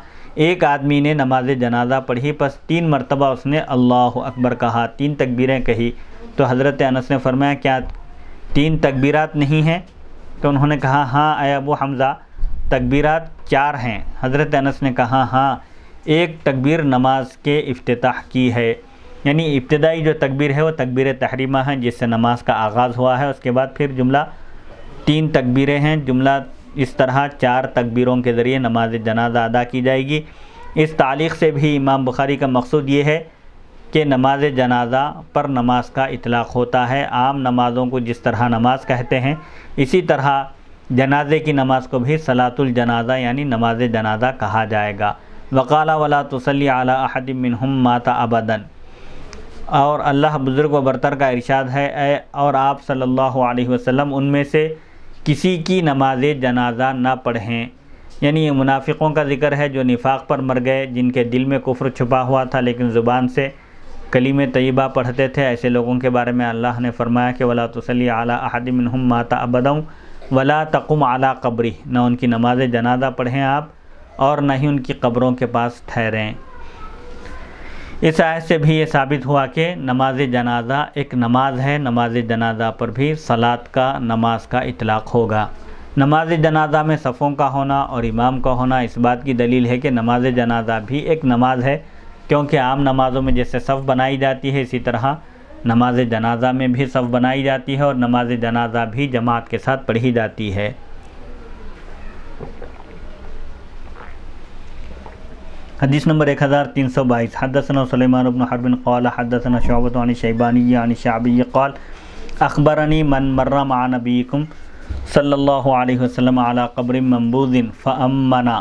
ایک آدمی نے نماز جنازہ پڑھی، پس 3 مرتبہ اس نے اللہ اکبر کہا، 3 تکبیریں کہی، تو حضرت انس نے فرمایا کیا 3 تکبیرات نہیں ہیں؟ تو انہوں نے کہا ہاں اے ابو حمزہ تکبیرات 4 ہیں۔ حضرت انس نے کہا ہاں، ایک تکبیر نماز کے افتتاح کی ہے، یعنی ابتدائی جو تکبیر ہے وہ تکبیر تحریمہ ہے جس سے نماز کا آغاز ہوا ہے، اس کے بعد پھر جملہ 3 تکبیریں ہیں، جملہ اس طرح 4 تکبیروں کے ذریعے نماز جنازہ ادا کی جائے گی۔ اس تعلیق سے بھی امام بخاری کا مقصود یہ ہے کہ نماز جنازہ پر نماز کا اطلاق ہوتا ہے، عام نمازوں کو جس طرح نماز کہتے ہیں اسی طرح جنازے کی نماز کو بھی صلاۃ الجنازہ یعنی نماز جنازہ کہا جائے گا۔ وقال ولا تصلی علی احد منہم مات ابدا، اور اللہ بزرگ و برتر کا ارشاد ہے اور آپ صلی اللہ علیہ وسلم ان میں سے کسی کی نماز جنازہ نہ پڑھیں، یعنی یہ منافقوں کا ذکر ہے جو نفاق پر مر گئے، جن کے دل میں کفر چھپا ہوا تھا لیکن زبان سے کلمہ طیبہ پڑھتے تھے، ایسے لوگوں کے بارے میں اللہ نے فرمایا کہ ولا تصلی علی احد منہم مات ابدا ولا تقم علی قبرہ، نہ ان کی نماز جنازہ پڑھیں آپ اور نہ ہی ان کی قبروں کے پاس ٹھہریں۔ اس آیت سے بھی یہ ثابت ہوا کہ نماز جنازہ ایک نماز ہے، نماز جنازہ پر بھی صلاۃ کا نماز کا اطلاق ہوگا۔ نماز جنازہ میں صفوں کا ہونا اور امام کا ہونا اس بات کی دلیل ہے کہ نماز جنازہ بھی ایک نماز ہے، کیونکہ عام نمازوں میں جیسے صف بنائی جاتی ہے اسی طرح نماز جنازہ میں بھی صف بنائی جاتی ہے اور نماز جنازہ بھی جماعت کے ساتھ پڑھی جاتی ہے۔ حدیث نمبر 1322 حدثنا سلیمان بن حرب قال حدثنا شعبۃ عن الشیبانی عن الشعبی قال اخبرنی من مر مع نبیکم صلی اللہ علیہ وسلم علی قبر منبوذ فامنا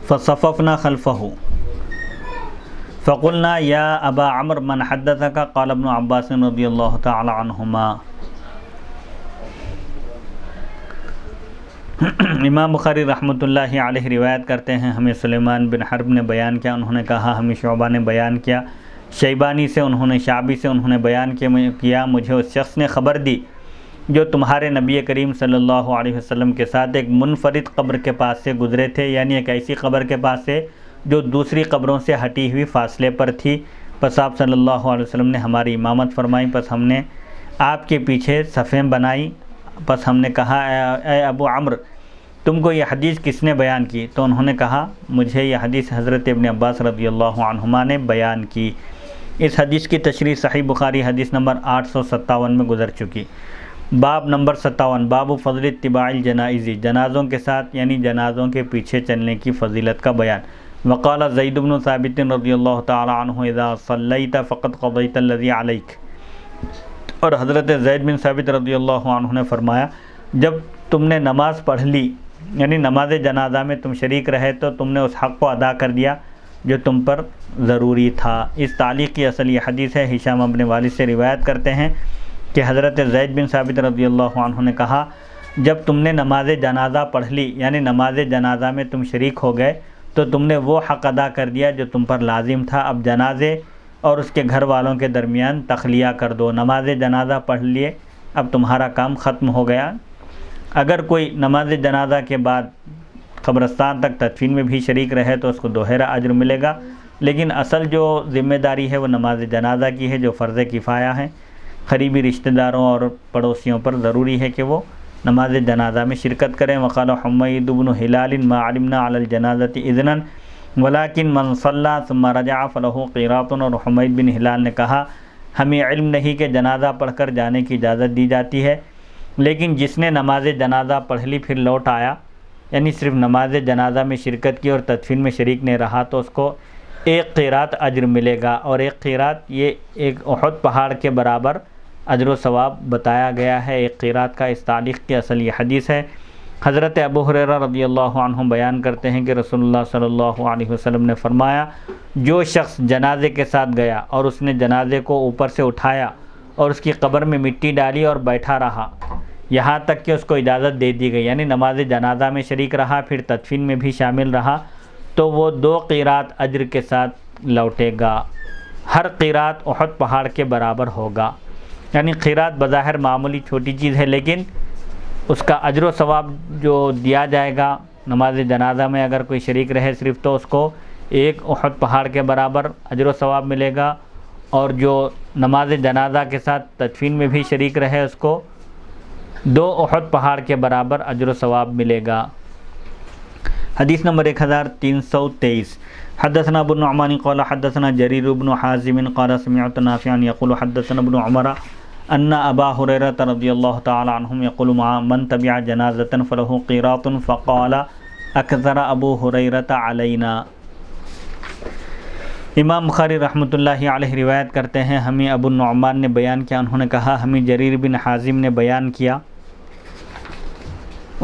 فصففنا خلفه فقلنا یا ابا عمرو من حدثک قال ابن عباس رضی اللہ تعالی عنہما۔ امام بخاری رحمۃ اللہ علیہ روایت کرتے ہیں ہمیں سلیمان بن حرب نے بیان کیا، انہوں نے کہا ہمیں شعبہ نے بیان کیا، شیبانی سے انہوں نے، شعبی سے انہوں نے بیان کیا مجھے اس شخص نے خبر دی جو تمہارے نبی کریم صلی اللہ علیہ وسلم کے ساتھ ایک منفرد قبر کے پاس سے گزرے تھے، یعنی ایک ایسی قبر کے پاس سے جو دوسری قبروں سے ہٹی ہوئی فاصلے پر تھی۔ پس آپ صلی اللہ علیہ وسلم نے ہماری امامت فرمائی، پس ہم نے آپ کے پیچھے صفیں بنائی، پس ہم نے کہا اے ابو عمرو تم کو یہ حدیث کس نے بیان کی؟ تو انہوں نے کہا مجھے یہ حدیث حضرت ابن عباس رضی اللہ عنہما نے بیان کی۔ اس حدیث کی تشریح صحیح بخاری حدیث نمبر 857 میں گزر چکی۔ باب نمبر 57 باب فضل اتباع الجنائز، جنازوں کے ساتھ یعنی جنازوں کے پیچھے چلنے کی فضیلت کا بیان۔ وقال زید بن ثابت رضی اللہ تعالی عنہ اذا صلیت فقد قضیت الذی علیک، اور حضرت زید بن ثابت رضی اللہ عنہ نے فرمایا جب تم نے نماز پڑھ لی یعنی نماز جنازہ میں تم شریک رہے تو تم نے اس حق کو ادا کر دیا جو تم پر ضروری تھا۔ اس تعلیق کی اصل یہ حدیث ہے، ہشام اپنے والد سے روایت کرتے ہیں کہ حضرت زید بن ثابت رضی اللہ عنہ نے کہا جب تم نے نماز جنازہ پڑھ لی یعنی نماز جنازہ میں تم شریک ہو گئے تو تم نے وہ حق ادا کر دیا جو تم پر لازم تھا، اب جنازے اور اس کے گھر والوں کے درمیان تخلیہ کر دو، نماز جنازہ پڑھ لیے اب تمہارا کام ختم ہو گیا۔ اگر کوئی نماز جنازہ کے بعد قبرستان تک تدفین میں بھی شریک رہے تو اس کو دوہرا اجر ملے گا، لیکن اصل جو ذمہ داری ہے وہ نماز جنازہ کی ہے جو فرض کفایہ ہے، قریبی رشتہ داروں اور پڑوسیوں پر ضروری ہے کہ وہ نماز جنازہ میں شرکت کریں۔ وقال حمید بن ہلال ما علمنا علی الجنازۃ اذنا ولکن من صلی ثم رجع فلہ قیراط، اور حمید بن ہلال نے کہا ہمیں علم نہیں کہ جنازہ پڑھ کر جانے کی اجازت دی جاتی ہے، لیکن جس نے نماز جنازہ پڑھ لی پھر لوٹ آیا، یعنی صرف نماز جنازہ میں شرکت کی اور تدفین میں شریک نہیں رہا، تو اس کو ایک قیراط اجر ملے گا، اور ایک قیراط یہ ایک احد پہاڑ کے برابر اجر و ثواب بتایا گیا ہے ایک قیراط کا۔ اس تاریخ کی اصل یہ حدیث ہے۔ حضرت ابو ہریرہ رضی اللہ عنہ بیان کرتے ہیں کہ رسول اللہ صلی اللہ علیہ وسلم نے فرمایا جو شخص جنازے کے ساتھ گیا اور اس نے جنازے کو اوپر سے اٹھایا اور اس کی قبر میں مٹی ڈالی اور بیٹھا رہا یہاں تک کہ اس کو اجازت دے دی گئی، یعنی نماز جنازہ میں شریک رہا پھر تدفین میں بھی شامل رہا، تو وہ 2 قیراط اجر کے ساتھ لوٹے گا۔ ہر قیراط احد پہاڑ کے برابر ہوگا، یعنی قیراط بظاہر معمولی چھوٹی چیز ہے، لیکن اس کا اجر و ثواب جو دیا جائے گا نماز جنازہ میں اگر کوئی شریک رہے صرف، تو اس کو 1 احد پہاڑ کے برابر اجر و ثواب ملے گا، اور جو نماز جنازہ کے ساتھ تدفین میں بھی شریک رہے اس کو 2 احد پہاڑ کے برابر اجر و ثواب ملے گا۔ حدیث نمبر 1323 حدثنا ابو النعمان قال حدثنا جرير بن حازم قال سمعت نافعا يقول حدثنا ابن عمر ان ابا هريره رضي الله تعالى عنهم يقول من تبع جنازة فله قيراط فقال اكثر ابو هريره علينا۔ امام بخاری رحمۃ اللہ علیہ روایت کرتے ہیں ہمیں ابو النعمان نے بیان کیا، انہوں نے کہا ہمیں جریر بن حازم نے بیان کیا،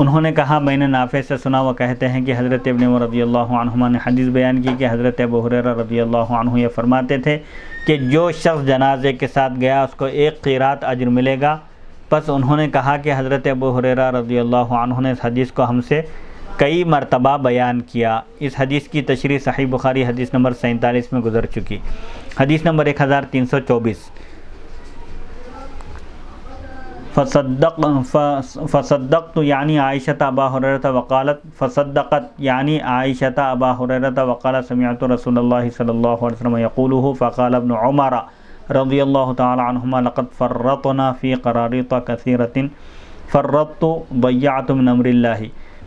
انہوں نے کہا میں نے نافع سے سنا، وہ کہتے ہیں کہ حضرت ابن عمر رضی اللہ عنہما نے حدیث بیان کی کہ حضرت ابو ہریرہ رضی اللہ عنہ یہ فرماتے تھے کہ جو شخص جنازے کے ساتھ گیا اس کو 1 قیراط اجر ملے گا۔ پس انہوں نے کہا کہ حضرت ابو ہریرہ رضی اللہ عنہ نے اس حدیث کو ہم سے کئی مرتبہ بیان کیا۔ اس حدیث کی تشریح صحیح بخاری حدیث نمبر 47 میں گزر چکی۔ حدیث نمبر 1324 فصدقت یعنی عائشة ابا هريرة وقالت فصدقت یعنی عائشة ابا هريرة وقال سمعت رسول الله صلی اللہ علیہ وسلم يقوله فقال ابن عمر رضی اللہ تعالی عنہما لقد فرطنا في قراريط كثيرة فرطت ضيعت من امر الله۔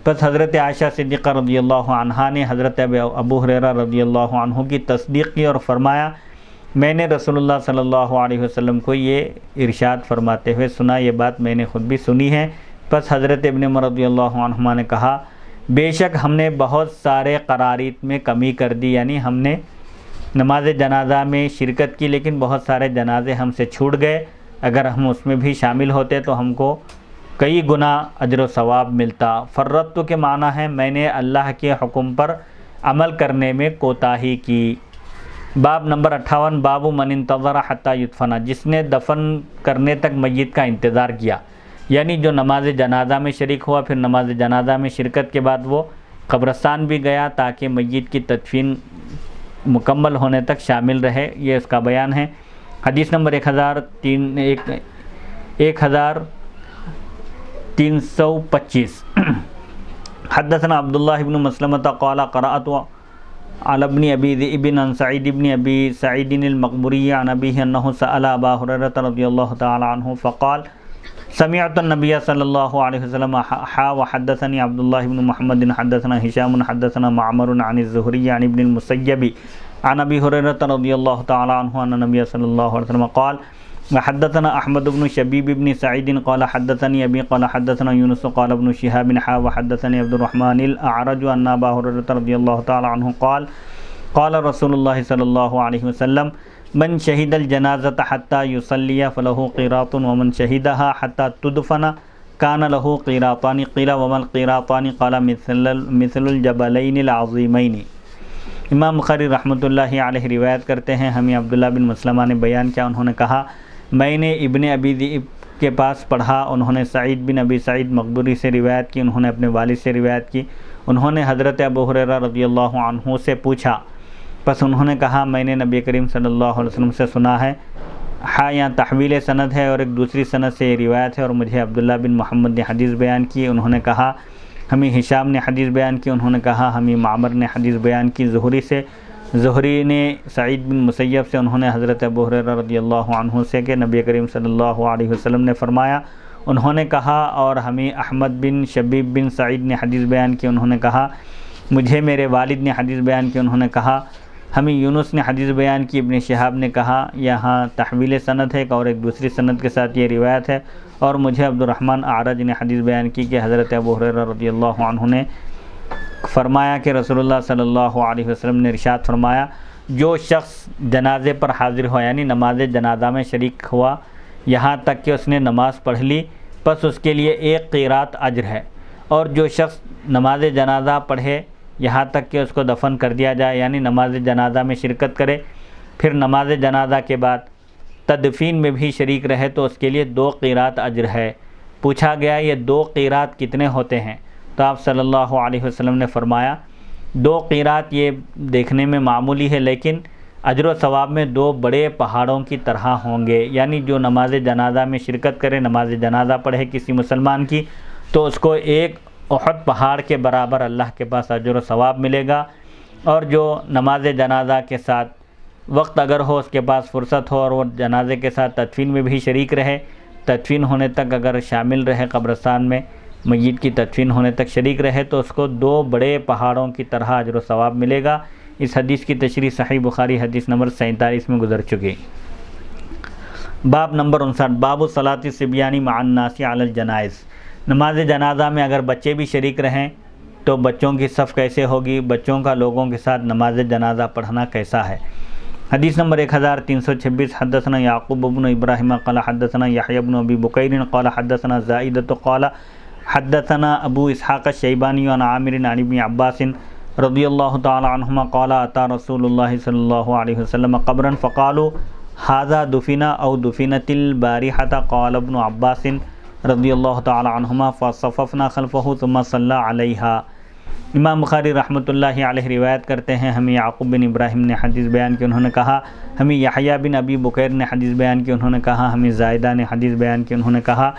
پس حضرت عائشہ صدیقہ رضی اللہ عنہا نے حضرت ابو ہریرہ رضی اللہ عنہ کی تصدیق کی اور فرمایا میں نے رسول اللہ صلی اللہ علیہ وسلم کو یہ ارشاد فرماتے ہوئے سنا، یہ بات میں نے خود بھی سنی ہے۔ پس حضرت ابن عمر رضی اللہ عنہما نے کہا بے شک ہم نے بہت سارے قرارید میں کمی کر دی، یعنی ہم نے نماز جنازہ میں شرکت کی لیکن بہت سارے جنازے ہم سے چھوٹ گئے، اگر ہم اس میں بھی شامل ہوتے تو ہم کو کئی گنا اجر و ثواب ملتا۔ فرطت کے معنی ہے میں نے اللہ کے حکم پر عمل کرنے میں کوتاہی کی۔ باب نمبر 58 باب من انتظر حتی یدفن، جس نے دفن کرنے تک میت کا انتظار کیا، یعنی جو نماز جنازہ میں شریک ہوا پھر نماز جنازہ میں شرکت کے بعد وہ قبرستان بھی گیا تاکہ میت کی تدفین مکمل ہونے تک شامل رہے، یہ اس کا بیان ہے۔ حدیث نمبر 1325 حدثنا عبداللہ بن مسلمۃ قال قرأت على ابن ابي ذئب عن سعيد بن ابي سعيد المقبري عن ابيه انه سأل ابا هريرة رضي الله تعالى عنه فقال سمعت النبي صلى الله عليه وسلم وحدثني عبد الله بن محمد حدثنا هشام حدثنا معمر عن الزهري عن ابن المسيب عن ابي هريرة رضي الله تعالى عنه ان النبي صلى الله عليه وسلم قال وحدثنا احمد بن شبيب بن سعيد قال حدثني ابي قال حدثنا يونس قال ابن شهاب وحدثني عبد الرحمن الاعرج ان ابا هريرة رضي الله تعالى عنه قال قال رسول الله صلى الله عليه وسلم من شهد الجنازة حتى يصلي فله قيراط ومن شهدها حتى تدفن كان له قيراطان قيل وما القيراطان قال مثل الجبلين العظيمين۔ امام بخاری رحمۃ اللہ علیہ روایت کرتے ہیں ہمیں عبداللہ بن مسلمہ نے بیان کیا، انہوں نے کہا میں نے ابن ابی ذئب کے پاس پڑھا، انہوں نے سعید بن ابی سعید مقبری سے روایت کی، انہوں نے اپنے والد سے روایت کی، انہوں نے حضرت ابو ہریرہ رضی اللہ عنہ سے پوچھا، پس انہوں نے کہا میں نے نبی کریم صلی اللہ علیہ وسلم سے سنا ہے۔ یہاں تحویل سند ہے اور ایک دوسری سند سے یہ روایت ہے، اور مجھے عبداللہ بن محمد نے حدیث بیان کی، انہوں نے کہا ہمیں ہشام نے حدیث بیان کی، انہوں نے کہا ہمیں معمر نے حدیث بیان کی زہری سے، زہری نے سعید بن مسیب سے، انہوں نے حضرت ابو ہریرہ رضی اللہ عنہ سے کہ نبی کریم صلی اللہ علیہ وسلم نے فرمایا انہوں نے کہا، اور ہمیں احمد بن شبیب بن سعید نے حدیث بیان کی، انہوں نے کہا مجھے میرے والد نے حدیث بیان کی، انہوں نے کہا ہمیں یونس نے حدیث بیان کی، ابن شہاب نے کہا یہاں تحویل سند ہے اور ایک دوسری سند کے ساتھ یہ روایت ہے، اور مجھے عبد الرحمن اعرج نے حدیث بیان کی کہ حضرت ابو ہریرہ رضی اللہ عنہ نے فرمایا کہ رسول اللہ صلی اللہ علیہ وسلم نے ارشاد فرمایا، جو شخص جنازے پر حاضر ہوا یعنی نماز جنازہ میں شریک ہوا یہاں تک کہ اس نے نماز پڑھ لی، پس اس کے لیے 1 قیراط اجر ہے، اور جو شخص نماز جنازہ پڑھے یہاں تک کہ اس کو دفن کر دیا جائے یعنی نماز جنازہ میں شرکت کرے، پھر نماز جنازہ کے بعد تدفین میں بھی شریک رہے تو اس کے لیے 2 قیراط اجر ہے۔ پوچھا گیا یہ 2 قیراط کتنے ہوتے ہیں؟ تو آپ صلی اللہ علیہ وسلم نے فرمایا 2 قیراط یہ دیکھنے میں معمولی ہے لیکن اجر و ثواب میں 2 بڑے پہاڑوں کی طرح ہوں گے، یعنی جو نماز جنازہ میں شرکت کرے، نماز جنازہ پڑھے کسی مسلمان کی، تو اس کو 1 احد پہاڑ کے برابر اللہ کے پاس اجر و ثواب ملے گا، اور جو نماز جنازہ کے ساتھ وقت اگر ہو، اس کے پاس فرصت ہو اور وہ جنازے کے ساتھ تدفین میں بھی شریک رہے، تدفین ہونے تک اگر شامل رہے، قبرستان میں میت کی تدفین ہونے تک شریک رہے، تو اس کو 2 بڑے پہاڑوں کی طرح اجر و ثواب ملے گا۔ اس حدیث کی تشریح صحیح بخاری حدیث نمبر 47 میں گزر چکی۔ باب نمبر 59، باب صلاۃ الصبیان مع الناس علی الجنائز۔ نماز جنازہ میں اگر بچے بھی شریک رہیں تو بچوں کی صف کیسے ہوگی، بچوں کا لوگوں کے ساتھ نماز جنازہ پڑھنا کیسا ہے؟ حدیث نمبر 1326، حدثنا یعقوب بن ابراہیم قال حدثنا یحیی بن ابی بکیر قال حدثنا زائدۃ قال حدثنا ابو اسحاق الشیبانی عن عامر عن ابن عباس رضی اللہ تعالی عنہما قال اتى رسول اللہ صلی اللہ علیہ وسلم قبرا فقالوا هذا دفن او دفنت البارحة قال ابن عباس رضی اللہ تعالی عنہما فصففنا خلفه ثم صلى علیها۔ امام بخاری رحمۃ اللہ علیہ روایت کرتے ہیں، ہمیں یعقوب بن ابراہیم نے حدیث بیان کی، انہوں نے کہا ہمیں یحییٰ بن ابی بکیر نے حدیث بیان کی، انہوں نے کہا ہمیں زائدہ نے حدیث بیان کی، انہوں نے کہا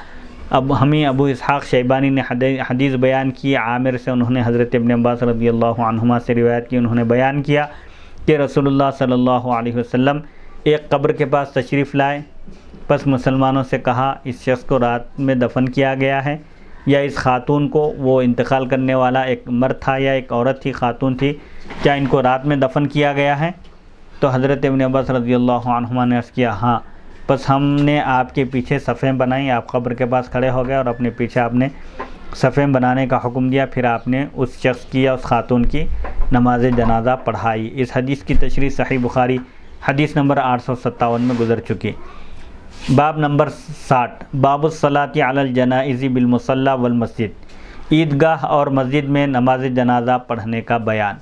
اب ہمیں ابو اسحاق شیبانی نے حدیث بیان کی عامر سے، انہوں نے حضرت ابن عباس رضی اللہ عنہما سے روایت کی، انہوں نے بیان کیا کہ رسول اللہ صلی اللہ علیہ وسلم ایک قبر کے پاس تشریف لائے، پس مسلمانوں سے کہا اس شخص کو رات میں دفن کیا گیا ہے، یا اس خاتون کو، وہ انتقال کرنے والا ایک مرد تھا یا ایک عورت تھی، خاتون تھی، کیا ان کو رات میں دفن کیا گیا ہے؟ تو حضرت ابن عباس رضی اللہ عنہما نے عرض کیا ہاں، بس ہم نے آپ کے پیچھے صفیں بنائیں، آپ قبر کے پاس کھڑے ہو گئے اور اپنے پیچھے آپ نے صفیں بنانے کا حکم دیا، پھر آپ نے اس شخص کی یا اس خاتون کی نماز جنازہ پڑھائی۔ اس حدیث کی تشریح صحیح بخاری حدیث نمبر 857 میں گزر چکی۔ باب نمبر 60، باب الصلاۃ علی الجنائز بالمصلی والمسجد، عیدگاہ اور مسجد میں نماز جنازہ پڑھنے کا بیان۔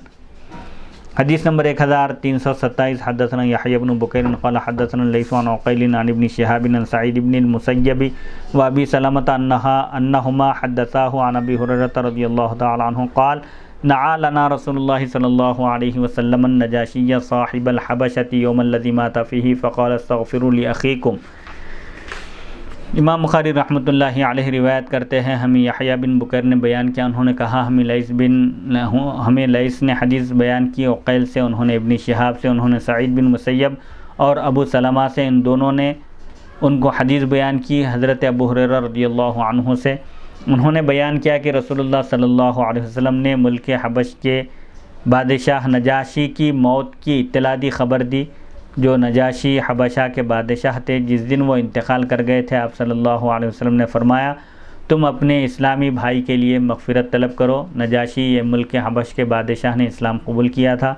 حدیث نمبر 1327، حدثنا یحییٰ بن بکیر قال حدثنا لیث عن عقیل عن ابن شہاب عن سعید بن المسیب وابی سلمۃ انہما حدثاہ عن ابی ہریرہ رضی اللہ تعالی عنہ قال نعى لنا رسول اللہ صلی اللہ علیہ وسلم النجاشی صاحب الحبشۃ یوم الذی مات فیہ فقال استغفروا لأخیکم۔ امام بخاری رحمۃ اللہ علیہ روایت کرتے ہیں، ہمیں یحییٰ بن بکیر نے بیان کیا، انہوں نے کہا ہمیں لیث نے حدیث بیان کی عقیل سے، انہوں نے ابن شہاب سے، انہوں نے سعید بن مسیب اور ابو سلمہ سے، ان دونوں نے ان کو حدیث بیان کی حضرت ابو ہریرہ رضی اللہ عنہ سے۔ انہوں نے بیان کیا کہ رسول اللہ صلی اللہ علیہ وسلم نے ملک حبش کے بادشاہ نجاشی کی موت کی اطلاع دی، خبر دی۔ جو نجاشی حبشہ کے بادشاہ تھے، جس دن وہ انتقال کر گئے تھے، آپ صلی اللہ علیہ وسلم نے فرمایا تم اپنے اسلامی بھائی کے لیے مغفرت طلب کرو۔ نجاشی یہ ملک حبش کے بادشاہ نے اسلام قبول کیا تھا،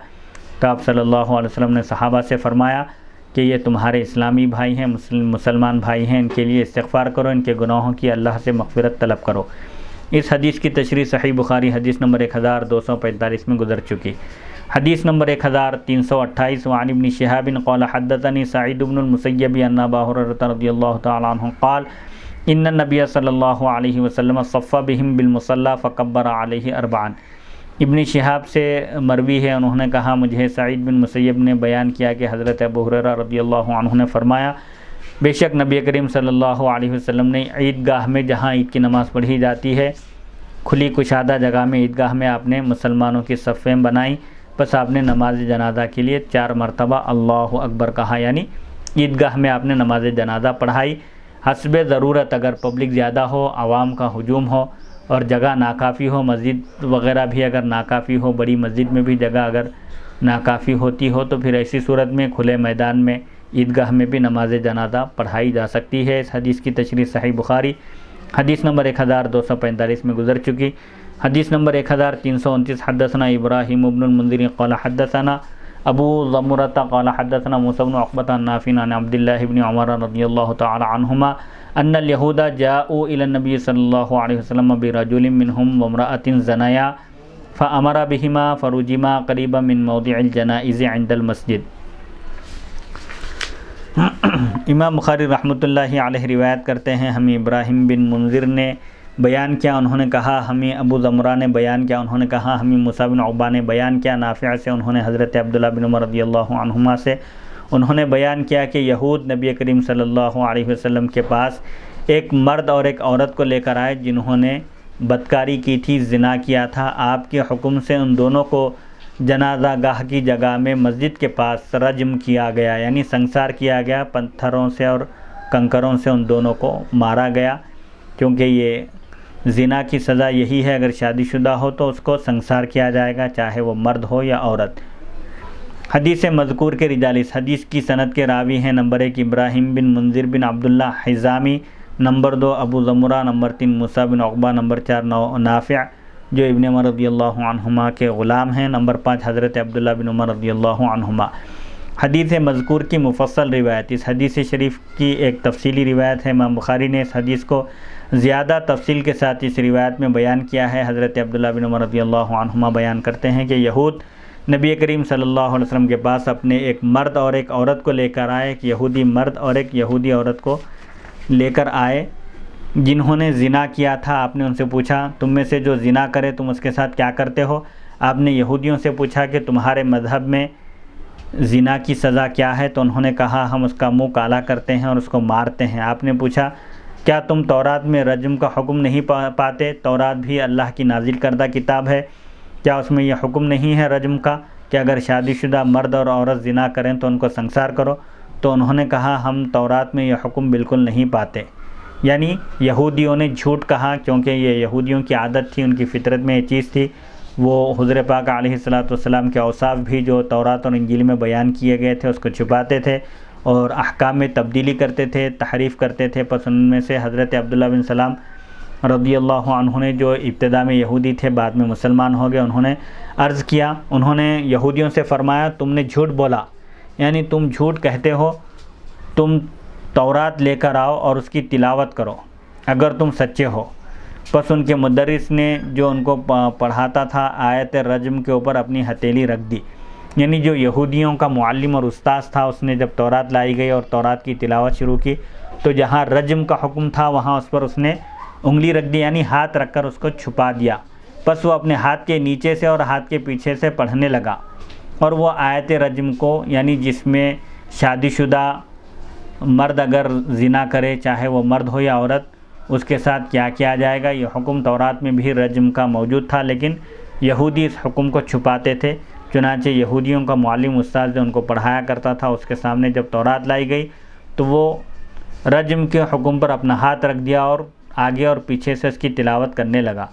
تو آپ صلی اللہ علیہ وسلم نے صحابہ سے فرمایا کہ یہ تمہارے اسلامی بھائی ہیں، مسلمان بھائی ہیں، ان کے لیے استغفار کرو، ان کے گناہوں کی اللہ سے مغفرت طلب کرو۔ اس حدیث کی تشریح صحیح بخاری حدیث نمبر 1245 میں گزر چکی۔ حدیث نمبر 1328، وعن ابن شہاب قال حدثني سعید بن المسیب ان ابا ہریرہ رضی اللہ تعالی عنہ قال ان النبی صلی اللہ علیہ وسلم صف بهم بالمصلی فکبر علیہ 4۔ ابن شہاب سے مروی ہے، انہوں نے کہا مجھے سعید بن مسیب نے بیان کیا کہ حضرت ابو ہریرہ رضی اللہ عنہ نے فرمایا بے شک نبی کریم صلی اللہ علیہ وسلم نے عیدگاہ میں، جہاں عید کی نماز پڑھی جاتی ہے، کھلی کشادہ جگہ میں عیدگاہ میں آپ نے مسلمانوں کی صفیں بنائیں، بس آپ نے نماز جنازہ کے لیے 4 مرتبہ اللہ اکبر کہا، یعنی عیدگاہ میں آپ نے نماز جنازہ پڑھائی۔ حسب ضرورت اگر پبلک زیادہ ہو، عوام کا ہجوم ہو اور جگہ ناکافی ہو، مسجد وغیرہ بھی اگر ناکافی ہو، بڑی مسجد میں بھی جگہ اگر ناکافی ہوتی ہو، تو پھر ایسی صورت میں کھلے میدان میں عیدگاہ میں بھی نماز جنازہ پڑھائی جا سکتی ہے۔ اس حدیث کی تشریح صحیح بخاری حدیث نمبر 1245 میں گزر چکی۔ حدیث نمبر 1329 حدثنا ابراہیم بن المنذر قال حدثنا ابو ضمرۃ قال حدثنا موسى بن عقبۃ عن نافع عن عبد الله بن عمر رضی اللہ تعالی عنہما ان اليهود جاءوا الى النبي صلی اللہ علیہ وسلم برجل منهم وامرأة زنایا فامر بهما فرجما قریبا من موضع الجنائز عند المسجد۔ امام بخاری رحمۃ اللہ علیہ روایت کرتے ہیں، ہمیں ابراہیم بن منذر نے بیان کیا، انہوں نے کہا، ہمیں ابو ضمرہ نے بیان کیا، انہوں نے کہا، ہمیں موسیٰ بن عقبہ نے بیان کیا، نافع سے انہوں نے حضرت عبداللہ بن عمر رضی اللہ عنہما سے انہوں نے بیان کیا کہ یہود نبی کریم صلی اللہ علیہ وسلم کے پاس ایک مرد اور ایک عورت کو لے کر آئے جنہوں نے بدکاری کی تھی، زنا کیا تھا۔ آپ کے حکم سے ان دونوں کو جنازہ گاہ کی جگہ میں مسجد کے پاس رجم کیا گیا، یعنی سنسار کیا گیا، پتھروں سے اور کنکروں سے ان دونوں کو مارا گیا، کیونکہ یہ زنا کی سزا یہی ہے، اگر شادی شدہ ہو تو اس کو سنسار کیا جائے گا، چاہے وہ مرد ہو یا عورت۔ حدیث مذکور کے رجال، اس حدیث کی سند کے راوی ہیں: نمبر 1 ابراہیم بن منذر بن عبداللہ حزامی، نمبر 2 ابو ضمرہ، نمبر 3 موسیٰ بن عقبہ، نمبر 4 نافع جو ابن عمر رضی اللہ عنہما کے غلام ہیں، نمبر 5 حضرت عبداللہ بن عمر رضی اللہ عنہما۔ حدیث مذکور کی مفصل روایت، اس حدیث شریف کی ایک تفصیلی روایت ہے۔ امام بخاری نے اس حدیث کو زیادہ تفصیل کے ساتھ اس روایت میں بیان کیا ہے۔ حضرت عبداللہ بن عمر رضی اللہ عنہما بیان کرتے ہیں کہ یہود نبی کریم صلی اللہ علیہ وسلم کے پاس اپنے ایک مرد اور ایک عورت کو لے کر آئے، ایک یہودی مرد اور ایک یہودی عورت کو لے کر آئے جنہوں نے زنا کیا تھا۔ آپ نے ان سے پوچھا، تم میں سے جو زنا کرے تم اس کے ساتھ کیا کرتے ہو؟ آپ نے یہودیوں سے پوچھا کہ تمہارے مذہب میں زنا کی سزا کیا ہے؟ تو انہوں نے کہا، ہم اس کا منہ کالا کرتے ہیں اور اس کو مارتے ہیں۔ آپ نے پوچھا، کیا تم تورات میں رجم کا حکم نہیں پاتے؟ تورات بھی اللہ کی نازل کردہ کتاب ہے، کیا اس میں یہ حکم نہیں ہے رجم کا کہ اگر شادی شدہ مرد اور عورت زنا کریں تو ان کو سنسار کرو؟ تو انہوں نے کہا، ہم تورات میں یہ حکم بالکل نہیں پاتے۔ یعنی یہودیوں نے جھوٹ کہا، کیونکہ یہ یہودیوں کی عادت تھی، ان کی فطرت میں یہ چیز تھی۔ وہ حضور پاک علیہ السلام کے اوصاف بھی جو تورات اور انجیل میں بیان کیے گئے تھے اس کو چھپاتے تھے اور احکام میں تبدیلی کرتے تھے، تحریف کرتے تھے۔ پس ان میں سے حضرت عبداللہ بن سلام رضی اللہ عنہ نے، جو ابتدا میں یہودی تھے بعد میں مسلمان ہو گئے، انہوں نے عرض کیا، انہوں نے یہودیوں سے فرمایا، تم نے جھوٹ بولا، یعنی تم جھوٹ کہتے ہو، تم تورات لے کر آؤ اور اس کی تلاوت کرو اگر تم سچے ہو۔ پس ان کے مدرس نے جو ان کو پڑھاتا تھا آیت رجم کے اوپر اپنی ہتھیلی رکھ دی، یعنی جو یہودیوں کا معلم اور استاذ تھا، اس نے جب تورات لائی گئی اور تورات کی تلاوت شروع کی تو جہاں رجم کا حکم تھا وہاں اس پر اس نے انگلی رکھ دی، یعنی ہاتھ رکھ کر اس کو چھپا دیا۔ پس وہ اپنے ہاتھ کے نیچے سے اور ہاتھ کے پیچھے سے پڑھنے لگا، اور وہ آیت رجم کو، یعنی جس میں شادی شدہ مرد اگر زنا کرے، چاہے وہ مرد ہو یا عورت، اس کے ساتھ کیا کیا جائے گا، یہ حکم تورات میں بھی رجم کا موجود تھا، لیکن یہودی اس حکم کو چھپاتے تھے۔ چنانچہ یہودیوں کا معلم استاد جو ان کو پڑھایا کرتا تھا، اس کے سامنے جب تورات لائی گئی تو وہ رجم کے حکم پر اپنا ہاتھ رکھ دیا اور آگے اور پیچھے سے اس کی تلاوت کرنے لگا۔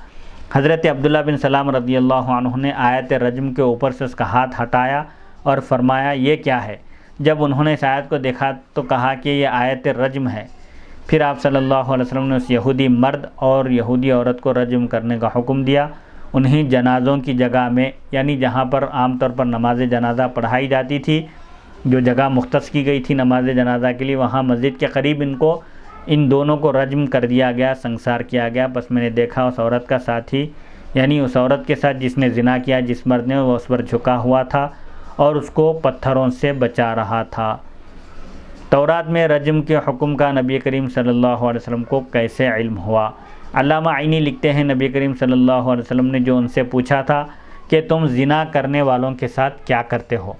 حضرت عبداللہ بن سلام رضی اللہ عنہ نے آیت رجم کے اوپر سے اس کا ہاتھ ہٹایا اور فرمایا، یہ کیا ہے؟ جب انہوں نے اس آیت کو دیکھا تو کہا کہ یہ آیت رجم ہے۔ پھر آپ صلی اللہ علیہ وسلم نے اس یہودی مرد اور یہودی عورت کو رجم کرنے کا حکم دیا، انہیں جنازوں کی جگہ میں، یعنی جہاں پر عام طور پر نماز جنازہ پڑھائی جاتی تھی، جو جگہ مختص کی گئی تھی نماز جنازہ کے لیے، وہاں مسجد کے قریب ان دونوں کو رجم کر دیا گیا، سنسار کیا گیا۔ بس میں نے دیکھا اس عورت کا ساتھی، یعنی اس عورت کے ساتھ جس نے زنا کیا، جس مرد نے، وہ اس پر جھکا ہوا تھا اور اس کو پتھروں سے بچا رہا تھا۔ تورات میں رجم کے حکم کا نبی کریم صلی اللہ علیہ وسلم کو کیسے علم ہوا؟ علامہ عینی لکھتے ہیں، نبی کریم صلی اللہ علیہ وسلم نے جو ان سے پوچھا تھا کہ تم زنا کرنے والوں کے ساتھ کیا کرتے ہو،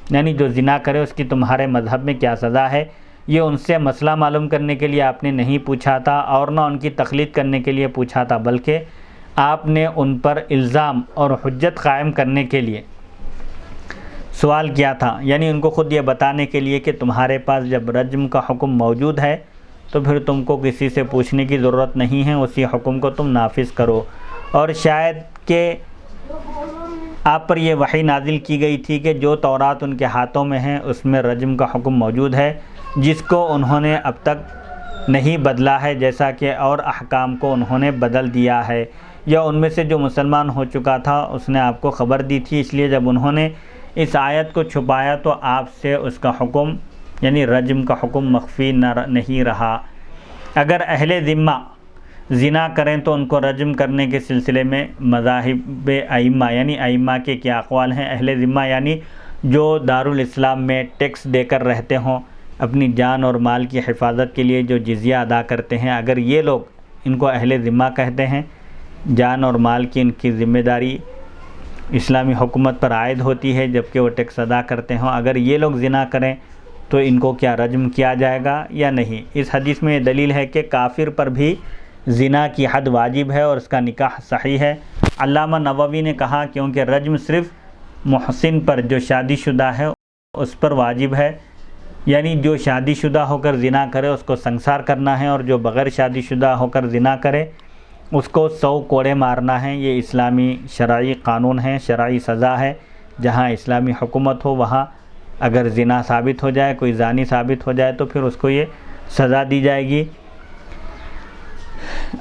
یعنی جو زنا کرے اس کی تمہارے مذہب میں کیا سزا ہے، یہ ان سے مسئلہ معلوم کرنے کے لیے آپ نے نہیں پوچھا تھا اور نہ ان کی تقلید کرنے کے لیے پوچھا تھا، بلکہ آپ نے ان پر الزام اور حجت قائم کرنے کے لیے سوال کیا تھا، یعنی ان کو خود یہ بتانے کے لیے کہ تمہارے پاس جب رجم کا حکم موجود ہے تو پھر تم کو کسی سے پوچھنے کی ضرورت نہیں ہے، اسی حکم کو تم نافذ کرو۔ اور شاید کہ آپ پر یہ وحی نازل کی گئی تھی کہ جو تورات ان کے ہاتھوں میں ہے اس میں رجم کا حکم موجود ہے، جس کو انہوں نے اب تک نہیں بدلا ہے، جیسا کہ اور احکام کو انہوں نے بدل دیا ہے، یا ان میں سے جو مسلمان ہو چکا تھا اس نے آپ کو خبر دی تھی، اس لیے جب انہوں نے اس آیت کو چھپایا تو آپ سے اس کا حکم یعنی رجم کا حکم مخفی نہیں رہا۔ اگر اہل ذمہ زنا کریں تو ان کو رجم کرنے کے سلسلے میں مذاہب ائمہ یعنی ائمہ کے کیا اقوال ہیں۔ اہل ذمہ یعنی جو دارالاسلام میں ٹیکس دے کر رہتے ہوں، اپنی جان اور مال کی حفاظت کے لیے جو جزیہ ادا کرتے ہیں، اگر یہ لوگ، ان کو اہل ذمہ کہتے ہیں، جان اور مال کی ان کی ذمہ داری اسلامی حکومت پر عائد ہوتی ہے جبکہ وہ ٹیکس ادا کرتے ہوں، اگر یہ لوگ زنا کریں تو ان کو کیا رجم کیا جائے گا یا نہیں؟ اس حدیث میں یہ دلیل ہے کہ کافر پر بھی زنا کی حد واجب ہے اور اس کا نکاح صحیح ہے۔ علامہ نووی نے کہا کیونکہ رجم صرف محسن پر جو شادی شدہ ہے اس پر واجب ہے، یعنی جو شادی شدہ ہو کر زنا کرے اس کو سنسار کرنا ہے، اور جو بغیر شادی شدہ ہو کر زنا کرے اس کو 100 کوڑے مارنا ہے۔ یہ اسلامی شرعی قانون ہے، شرعی سزا ہے۔ جہاں اسلامی حکومت ہو وہاں اگر زنا ثابت ہو جائے، کوئی زانی ثابت ہو جائے تو پھر اس کو یہ سزا دی جائے گی۔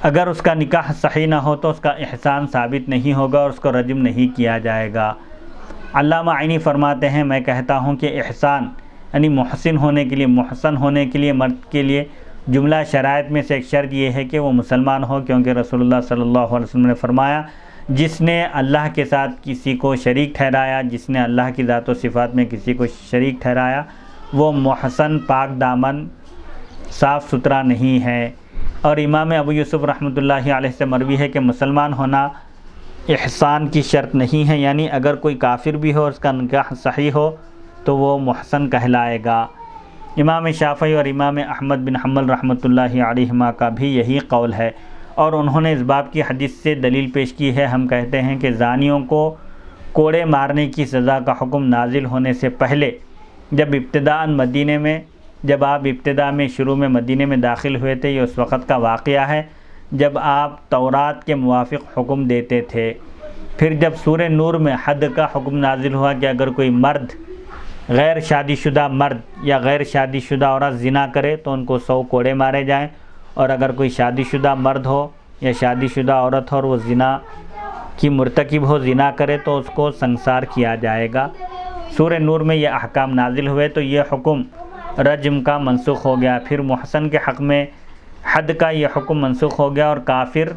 اگر اس کا نکاح صحیح نہ ہو تو اس کا احسان ثابت نہیں ہوگا اور اس کو رجم نہیں کیا جائے گا۔ علامہ عینی فرماتے ہیں میں کہتا ہوں کہ احسان یعنی محسن ہونے کے لیے مرد کے لیے جملہ شرائط میں سے ایک شرط یہ ہے کہ وہ مسلمان ہو، کیونکہ رسول اللہ صلی اللہ علیہ وسلم نے فرمایا جس نے اللہ کے ساتھ کسی کو شریک ٹھہرایا، جس نے اللہ کی ذات و صفات میں کسی کو شریک ٹھہرایا، وہ محسن، پاک دامن، صاف ستھرا نہیں ہے۔ اور امام ابو یوسف رحمۃ اللہ علیہ سے مروی ہے کہ مسلمان ہونا احسان کی شرط نہیں ہے، یعنی اگر کوئی کافر بھی ہو اس کا نکاح صحیح ہو تو وہ محسن کہلائے گا۔ امام شافعی اور امام احمد بن حنبل رحمۃ اللہ علیہما کا بھی یہی قول ہے، اور انہوں نے اس باب کی حدیث سے دلیل پیش کی ہے۔ ہم کہتے ہیں کہ زانیوں کو کوڑے مارنے کی سزا کا حکم نازل ہونے سے پہلے جب آپ ابتدا میں شروع میں مدینے میں داخل ہوئے تھے، یہ اس وقت کا واقعہ ہے جب آپ تورات کے موافق حکم دیتے تھے۔ پھر جب سورہ نور میں حد کا حکم نازل ہوا کہ اگر کوئی مرد، غیر شادی شدہ مرد یا غیر شادی شدہ عورت زنا کرے تو ان کو 100 کوڑے مارے جائیں، اور اگر کوئی شادی شدہ مرد ہو یا شادی شدہ عورت ہو اور وہ زنا کی مرتکب ہو، زنا کرے تو اس کو سنسار کیا جائے گا۔ سورہ نور میں یہ احکام نازل ہوئے تو یہ حکم رجم کا منسوخ ہو گیا۔ پھر محسن کے حق میں حد کا یہ حکم منسوخ ہو گیا، اور کافر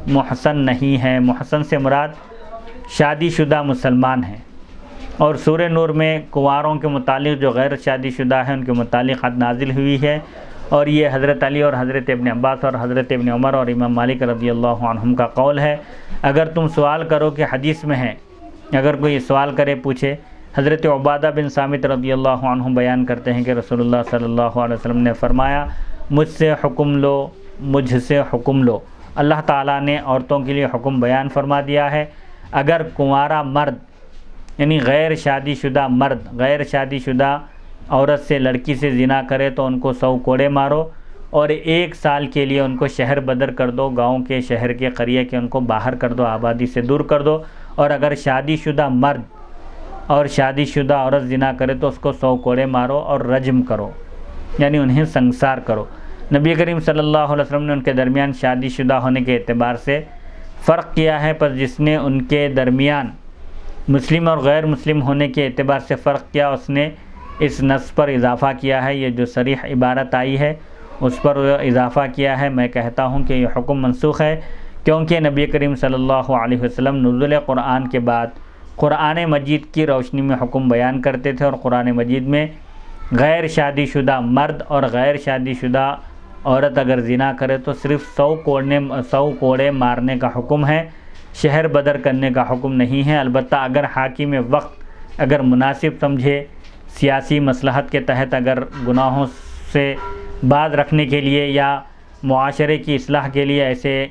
محسن نہیں ہے۔ محسن سے مراد شادی شدہ مسلمان ہیں۔ اور سورہ نور میں کنواروں کے متعلق جو غیر شادی شدہ ہیں ان کے متعلق حد نازل ہوئی ہے، اور یہ حضرت علی اور حضرت ابن عباس اور حضرت ابن عمر اور امام مالک رضی اللہ عنہم کا قول ہے۔ اگر تم سوال کرو کہ حدیث میں ہے، اگر کوئی سوال کرے پوچھے، حضرت عبادہ بن صامت رضی اللہ عنہ بیان کرتے ہیں کہ رسول اللہ صلی اللہ علیہ وسلم نے فرمایا مجھ سے حکم لو۔ اللہ تعالیٰ نے عورتوں کے لیے حکم بیان فرما دیا ہے، اگر کنوارا مرد یعنی غیر شادی شدہ مرد غیر شادی شدہ عورت سے لڑکی سے زنا کرے تو ان کو 100 کوڑے مارو، اور 1 سال کے لیے ان کو شہر بدر کر دو، گاؤں کے، شہر کے، قریے کے ان کو باہر کر دو، آبادی سے دور کر دو۔ اور اگر شادی شدہ مرد اور شادی شدہ عورت زنا کرے تو اس کو 100 کوڑے مارو اور رجم کرو، یعنی انہیں سنسار کرو۔ نبی کریم صلی اللہ علیہ وسلم نے ان کے درمیان شادی شدہ ہونے کے اعتبار سے فرق کیا ہے، پر جس نے ان کے درمیان مسلم اور غیر مسلم ہونے کے اعتبار سے فرق کیا اس نے اس نص پر اضافہ کیا ہے، یہ جو صریح عبارت آئی ہے اس پر اضافہ کیا ہے۔ میں کہتا ہوں کہ یہ حکم منسوخ ہے، کیونکہ نبی کریم صلی اللہ علیہ وسلم نزول قرآن کے بعد قرآن مجید کی روشنی میں حکم بیان کرتے تھے، اور قرآن مجید میں غیر شادی شدہ مرد اور غیر شادی شدہ عورت اگر زنا کرے تو صرف 100 کوڑے مارنے کا حکم ہے، شہر بدر کرنے کا حکم نہیں ہے۔ البتہ اگر حاکم وقت اگر مناسب سمجھے، سیاسی مصلحت کے تحت اگر گناہوں سے باز رکھنے کے لیے یا معاشرے کی اصلاح کے لیے، ایسے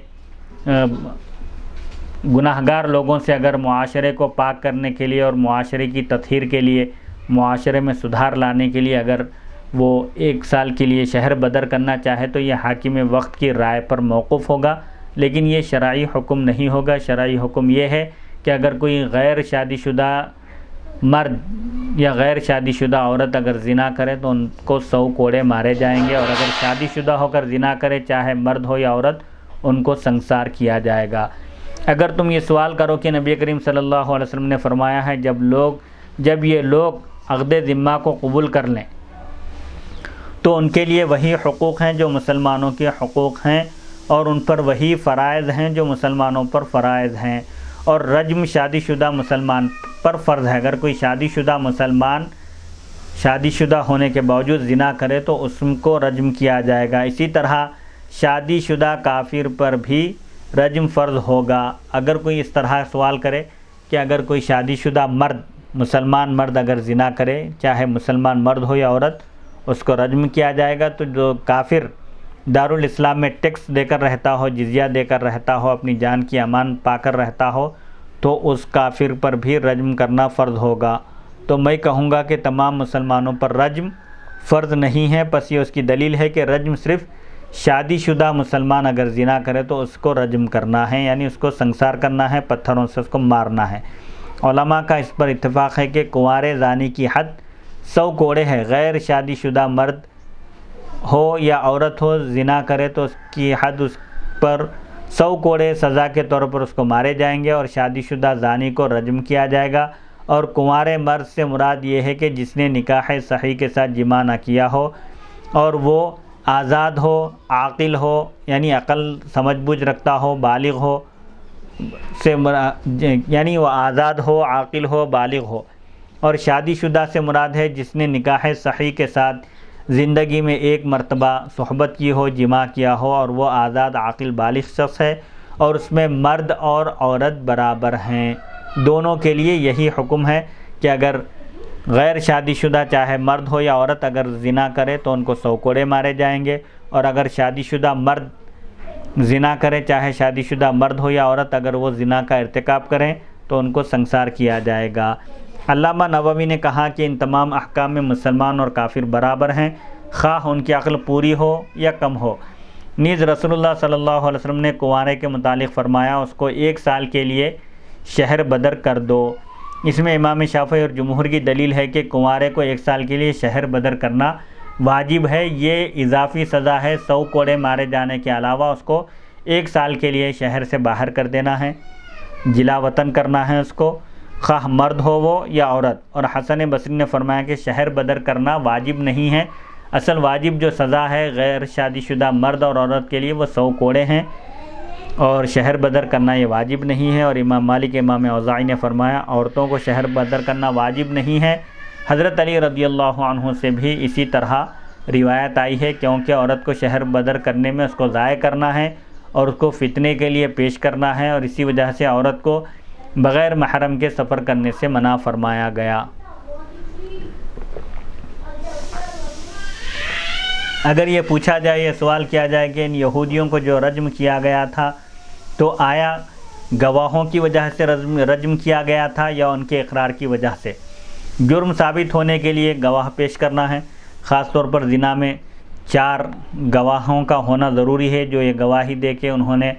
گناہگار لوگوں سے اگر معاشرے کو پاک کرنے کے لیے اور معاشرے کی تطہیر کے لیے، معاشرے میں سدھار لانے کے لیے اگر وہ 1 سال کے لیے شہر بدر کرنا چاہے تو یہ حاکم وقت کی رائے پر موقوف ہوگا، لیکن یہ شرعی حکم نہیں ہوگا۔ شرعی حکم یہ ہے کہ اگر کوئی غیر شادی شدہ مرد یا غیر شادی شدہ عورت اگر زنا کرے تو ان کو 100 کوڑے مارے جائیں گے، اور اگر شادی شدہ ہو کر زنا کرے چاہے مرد ہو یا عورت ان کو سنسار کیا جائے گا۔ اگر تم یہ سوال کرو کہ نبی کریم صلی اللہ علیہ وسلم نے فرمایا ہے جب یہ لوگ عقد ذمہ کو قبول کر لیں تو ان کے لیے وہی حقوق ہیں جو مسلمانوں کے حقوق ہیں، اور ان پر وہی فرائض ہیں جو مسلمانوں پر فرائض ہیں، اور رجم شادی شدہ مسلمان پر فرض ہے۔ اگر کوئی شادی شدہ مسلمان شادی شدہ ہونے کے باوجود زنا کرے تو اس کو رجم کیا جائے گا۔ اسی طرح شادی شدہ کافر پر بھی رجم فرض ہوگا۔ اگر کوئی اس طرح سوال کرے کہ اگر کوئی شادی شدہ مرد مسلمان مرد اگر زنا کرے چاہے مسلمان مرد ہو یا عورت اس کو رجم کیا جائے گا، تو جو کافر دارالاسلام میں ٹیکس دے کر رہتا ہو، جزیہ دے کر رہتا ہو، اپنی جان کی امان پا کر رہتا ہو، تو اس کافر پر بھی رجم کرنا فرض ہوگا۔ تو میں کہوں گا کہ تمام مسلمانوں پر رجم فرض نہیں ہے، پس یہ اس کی دلیل ہے کہ رجم صرف شادی شدہ مسلمان اگر زنا کرے تو اس کو رجم کرنا ہے، یعنی اس کو سنسار کرنا ہے، پتھروں سے اس کو مارنا ہے۔ علماء کا اس پر اتفاق ہے کہ کنوارے زانی کی حد 100 کوڑے ہے۔ غیر شادی شدہ مرد ہو یا عورت ہو زنا کرے تو اس کی حد اس پر 100 کوڑے سزا کے طور پر اس کو مارے جائیں گے، اور شادی شدہ زانی کو رجم کیا جائے گا۔ اور کنوارے مرد سے مراد یہ ہے کہ جس نے نکاح صحیح کے ساتھ جماع نہ کیا ہو اور وہ آزاد ہو، عاقل ہو، یعنی عقل سمجھ بوجھ رکھتا ہو، بالغ ہو، یعنی وہ آزاد ہو، عاقل ہو، بالغ ہو۔ اور شادی شدہ سے مراد ہے جس نے نکاح صحیح کے ساتھ زندگی میں 1 مرتبہ صحبت کی ہو، جماع کیا ہو، اور وہ آزاد عاقل بالغ شخص ہے، اور اس میں مرد اور عورت برابر ہیں۔ دونوں کے لیے یہی حکم ہے کہ اگر غیر شادی شدہ چاہے مرد ہو یا عورت اگر زنا کرے تو ان کو 100 کوڑے مارے جائیں گے، اور اگر شادی شدہ مرد زنا کرے چاہے شادی شدہ مرد ہو یا عورت اگر وہ زنا کا ارتکاب کریں تو ان کو سنسار کیا جائے گا۔ علامہ نووی نے کہا کہ ان تمام احکام میں مسلمان اور کافر برابر ہیں، خواہ ان کی عقل پوری ہو یا کم ہو۔ نیز رسول اللہ صلی اللہ علیہ وسلم نے کنوارے کے متعلق فرمایا اس کو 1 سال کے لیے شہر بدر کر دو۔ اس میں امام شافعی اور جمہور کی دلیل ہے کہ کنوارے کو 1 سال کے لیے شہر بدر کرنا واجب ہے۔ یہ اضافی سزا ہے، 100 کوڑے مارے جانے کے علاوہ اس کو 1 سال کے لیے شہر سے باہر کر دینا ہے، جلا وطن کرنا ہے اس کو، خواہ مرد ہو وہ یا عورت۔ اور حسن بصری نے فرمایا کہ شہر بدر کرنا واجب نہیں ہے، اصل واجب جو سزا ہے غیر شادی شدہ مرد اور عورت کے لیے وہ 100 کوڑے ہیں، اور شہر بدر کرنا یہ واجب نہیں ہے۔ اور امام مالک امام اوزاعی نے فرمایا عورتوں کو شہر بدر کرنا واجب نہیں ہے۔ حضرت علی رضی اللہ عنہ سے بھی اسی طرح روایت آئی ہے، کیونکہ عورت کو شہر بدر کرنے میں اس کو ضائع کرنا ہے اور اس کو فتنے کے لیے پیش کرنا ہے، اور اسی وجہ سے عورت کو بغیر محرم کے سفر کرنے سے منع فرمایا گیا۔ اگر یہ پوچھا جائے، یہ سوال کیا جائے کہ ان یہودیوں کو جو رجم کیا گیا تھا تو آیا گواہوں کی وجہ سے رجم کیا گیا تھا یا ان کے اقرار کی وجہ سے؟ جرم ثابت ہونے کے لیے گواہ پیش کرنا ہے، خاص طور پر زنا میں 4 گواہوں کا ہونا ضروری ہے جو یہ گواہی دے کہ انہوں نے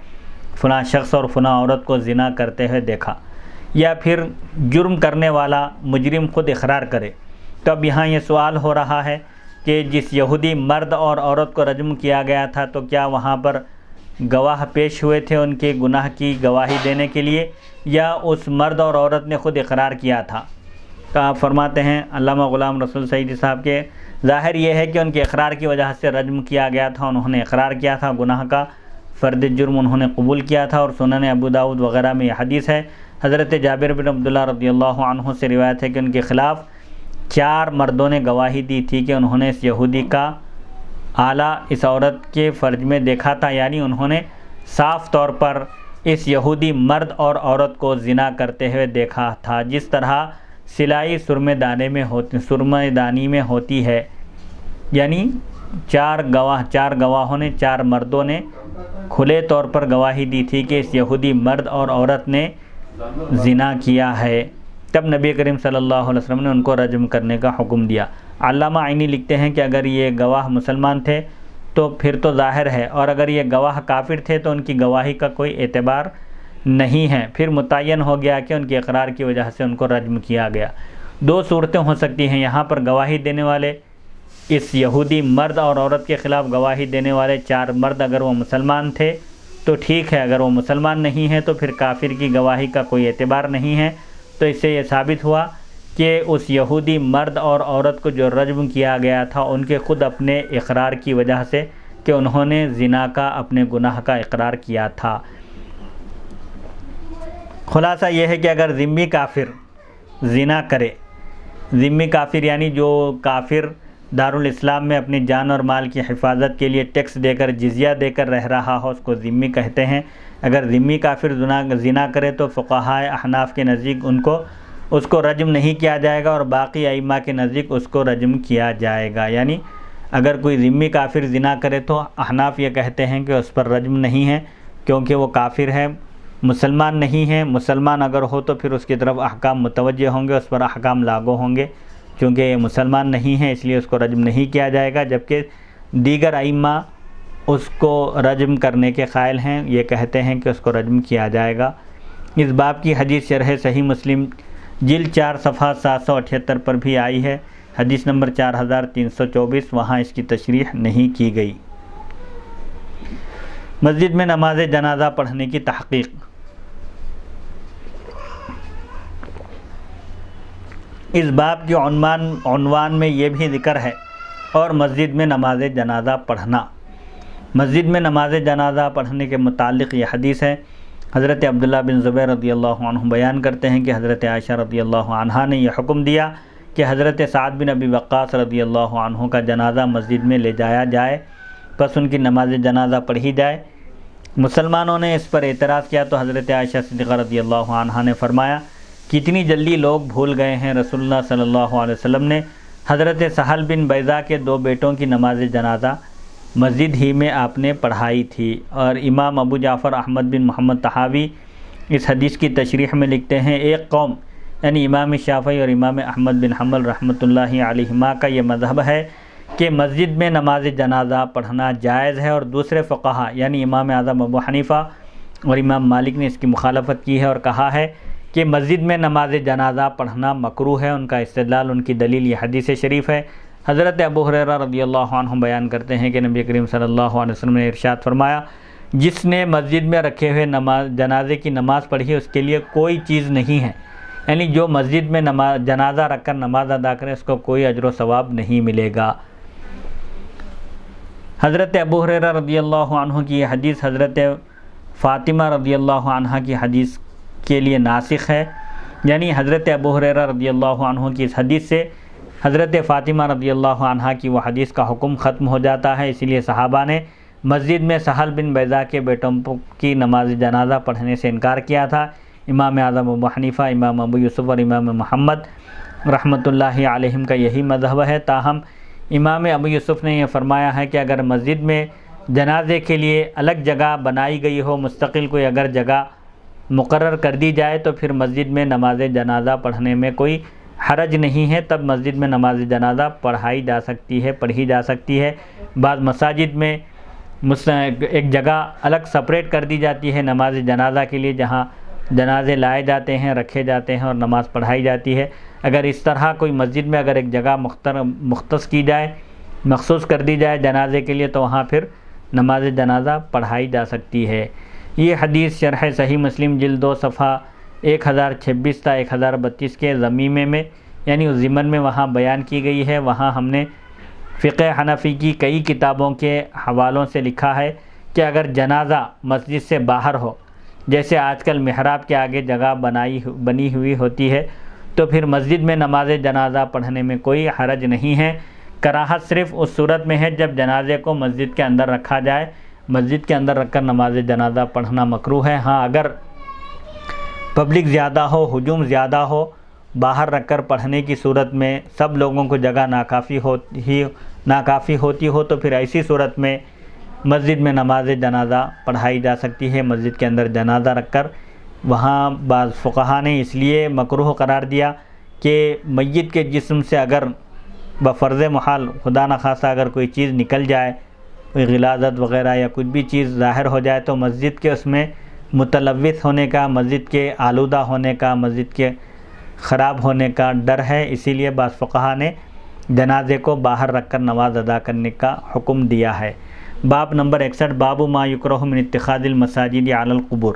فلاں شخص اور فلاں عورت کو زنا کرتے ہوئے دیکھا، یا پھر جرم کرنے والا مجرم خود اقرار کرے۔ تو اب یہاں یہ سوال ہو رہا ہے کہ جس یہودی مرد اور عورت کو رجم کیا گیا تھا تو کیا وہاں پر گواہ پیش ہوئے تھے ان کے گناہ کی گواہی دینے کے لیے، یا اس مرد اور عورت نے خود اقرار کیا تھا؟ تو آپ فرماتے ہیں علامہ غلام رسول سعیدی صاحب کے ظاہر یہ ہے کہ ان کے اقرار کی وجہ سے رجم کیا گیا تھا، انہوں نے اقرار کیا تھا، گناہ کا فرد جرم انہوں نے قبول کیا تھا۔ اور سنن ابو داؤد وغیرہ میں یہ حدیث ہے، حضرت جابر بن عبداللہ رضی اللہ عنہ سے روایت ہے کہ ان کے خلاف 4 مردوں نے گواہی دی تھی کہ انہوں نے اس یہودی کا آلہ اس عورت کے فرج میں دیکھا تھا، یعنی انہوں نے صاف طور پر اس یہودی مرد اور عورت کو زنا کرتے ہوئے دیکھا تھا، جس طرح سلائی سرمے دانی میں ہوتی ہے۔ یعنی 4 گواہوں نے 4 مردوں نے کھلے طور پر گواہی دی تھی کہ اس یہودی مرد اور عورت نے زنا کیا ہے۔ تب نبی کریم صلی اللہ علیہ وسلم نے ان کو رجم کرنے کا حکم دیا۔ علامہ عینی لکھتے ہیں کہ اگر یہ گواہ مسلمان تھے تو پھر تو ظاہر ہے، اور اگر یہ گواہ کافر تھے تو ان کی گواہی کا کوئی اعتبار نہیں ہے، پھر متعین ہو گیا کہ ان کے اقرار کی وجہ سے ان کو رجم کیا گیا۔ دو صورتیں ہو سکتی ہیں، یہاں پر گواہی دینے والے اس یہودی مرد اور عورت کے خلاف گواہی دینے والے 4 مرد اگر وہ مسلمان تھے تو ٹھیک ہے، اگر وہ مسلمان نہیں ہیں تو پھر کافر کی گواہی کا کوئی اعتبار نہیں ہے۔ تو اس سے یہ ثابت ہوا کہ اس یہودی مرد اور عورت کو جو رجم کیا گیا تھا ان کے خود اپنے اقرار کی وجہ سے کہ انہوں نے زنا کا، اپنے گناہ کا اقرار کیا تھا۔ خلاصہ یہ ہے کہ اگر ذمہ کافر زنا کرے، ذمہ کافر یعنی جو کافر دارالاسلام میں اپنی جان اور مال کی حفاظت کے لیے ٹیکس دے کر، جزیہ دے کر رہ رہا ہو، اس کو ذمہ کہتے ہیں۔ اگر ذمہ کافر زنا کرے تو فقہائے احناف کے نزدیک اس کو رجم نہیں کیا جائے گا، اور باقی ائمہ کے نزدیک اس کو رجم کیا جائے گا۔ یعنی اگر کوئی ذمہ کافر زنا کرے تو احناف یہ کہتے ہیں کہ اس پر رجم نہیں ہے، کیونکہ وہ کافر ہے، مسلمان نہیں ہے۔ مسلمان اگر ہو تو پھر اس کی طرف احکام متوجہ ہوں گے، اس پر احکام لاگو ہوں گے، چونکہ یہ مسلمان نہیں ہے اس لیے اس کو رجم نہیں کیا جائے گا، جبکہ دیگر ائمہ اس کو رجم کرنے کے قائل ہیں، یہ کہتے ہیں کہ اس کو رجم کیا جائے گا۔ اس باب کی حدیث شرح صحیح مسلم جلد 4 صفحہ 778 پر بھی آئی ہے، حدیث نمبر 4324، وہاں اس کی تشریح نہیں کی گئی۔ مسجد میں نماز جنازہ پڑھنے کی تحقیق۔ اس باب کے عنوان میں یہ بھی ذکر ہے، اور مسجد میں نماز جنازہ پڑھنا۔ مسجد میں نماز جنازہ پڑھنے کے متعلق یہ حدیث ہے۔ حضرت عبداللہ بن زبیر رضی اللہ عنہ بیان کرتے ہیں کہ حضرت عائشہ رضی اللہ عنہا نے یہ حکم دیا کہ حضرت سعد بن ابی وقاص رضی اللہ عنہ کا جنازہ مسجد میں لے جایا جائے، پس ان کی نماز جنازہ پڑھی جائے۔ مسلمانوں نے اس پر اعتراض کیا تو حضرت عائشہ صدیقہ رضی اللہ عنہا نے فرمایا، کتنی جلدی لوگ بھول گئے ہیں، رسول اللہ صلی اللہ علیہ وسلم نے حضرت سہل بن بیضاء کے 2 بیٹوں کی نماز جنازہ مسجد ہی میں آپ نے پڑھائی تھی۔ اور امام ابو جعفر احمد بن محمد طحاوی اس حدیث کی تشریح میں لکھتے ہیں، ایک قوم یعنی امام شافعی اور امام احمد بن حنبل رحمۃ اللہ علیہما کا یہ مذہب ہے کہ مسجد میں نماز جنازہ پڑھنا جائز ہے، اور دوسرے فقہا یعنی امام اعظم ابو حنیفہ اور امام مالک نے اس کی مخالفت کی ہے اور کہا ہے کہ مسجد میں نماز جنازہ پڑھنا مکروہ ہے۔ ان کا استدلال، ان کی دلیل یہ حدیث شریف ہے۔ حضرت ابو ہریرہ رضی اللہ عنہ بیان کرتے ہیں کہ نبی کریم صلی اللہ علیہ وسلم نے ارشاد فرمایا، جس نے مسجد میں رکھے ہوئے جنازے کی نماز پڑھی اس کے لیے کوئی چیز نہیں ہے، یعنی جو مسجد میں جنازہ رکھ کر نماز ادا کرے اس کو کوئی اجر و ثواب نہیں ملے گا۔ حضرت ابو ہریرہ رضی اللہ عنہ کی یہ حدیث حضرت فاطمہ رضی اللہ عنہ کی حدیث کے لیے ناسخ ہے، یعنی حضرت ابو ہریرہ رضی اللہ عنہ کی اس حدیث سے حضرت فاطمہ رضی اللہ عنہ کی وہ حدیث کا حکم ختم ہو جاتا ہے۔ اسی لیے صحابہ نے مسجد میں سہل بن بیضاء کے بیٹوں کی نماز جنازہ پڑھنے سے انکار کیا تھا۔ امام اعظم ابو حنیفہ، امام ابو یوسف اور امام محمد رحمۃ اللہ علیہم کا یہی مذہب ہے۔ تاہم امام ابو یوسف نے یہ فرمایا ہے کہ اگر مسجد میں جنازے کے لیے الگ جگہ بنائی گئی ہو، مستقل کوئی اگر جگہ مقرر کر دی جائے تو پھر مسجد میں نماز جنازہ پڑھنے میں کوئی حرج نہیں ہے، تب مسجد میں نماز جنازہ پڑھی جا سکتی ہے۔ بعض مساجد میں ایک جگہ الگ سپریٹ کر دی جاتی ہے نماز جنازہ کے لیے، جہاں جنازے لائے جاتے ہیں، رکھے جاتے ہیں اور نماز پڑھائی جاتی ہے۔ اگر اس طرح کوئی مسجد میں اگر ایک جگہ مختص کی جائے، مخصوص کر دی جائے جنازے کے لیے، تو وہاں پھر نماز جنازہ پڑھائی جا سکتی ہے۔ یہ حدیث شرح صحیح مسلم جلد 2 صفحہ 1026 تا 1032 کے ضمیمے میں یعنی اس ضمن میں وہاں بیان کی گئی ہے۔ وہاں ہم نے فقہ حنفی کی کئی کتابوں کے حوالوں سے لکھا ہے کہ اگر جنازہ مسجد سے باہر ہو، جیسے آج کل محراب کے آگے جگہ بنی ہوئی ہوتی ہے، تو پھر مسجد میں نماز جنازہ پڑھنے میں کوئی حرج نہیں ہے۔ کراہت صرف اس صورت میں ہے جب جنازے کو مسجد کے اندر رکھا جائے، مسجد کے اندر رکھ کر نماز جنازہ پڑھنا مکروہ ہے۔ ہاں اگر پبلک زیادہ ہو، ہجوم زیادہ ہو، باہر رکھ کر پڑھنے کی صورت میں سب لوگوں کو جگہ ناکافی ہوتی ہو تو پھر ایسی صورت میں مسجد میں نماز جنازہ پڑھائی جا سکتی ہے، مسجد کے اندر جنازہ رکھ کر وہاں بعض فقہا نے اس لیے مکروہ قرار دیا کہ میت کے جسم سے اگر بفرض محال خدا نخواستہ اگر کوئی چیز نکل جائے، کوئی غلاظت وغیرہ یا کچھ بھی چیز ظاہر ہو جائے، تو مسجد کے اس میں متلوث ہونے کا، مسجد کے آلودہ ہونے کا، مسجد کے خراب ہونے کا ڈر ہے۔ اسی لیے بعض فقہا نے جنازے کو باہر رکھ کر نماز ادا کرنے کا حکم دیا ہے۔ باب نمبر 61، باب ما یکرہ من اتخاذ المساجد علی القبور،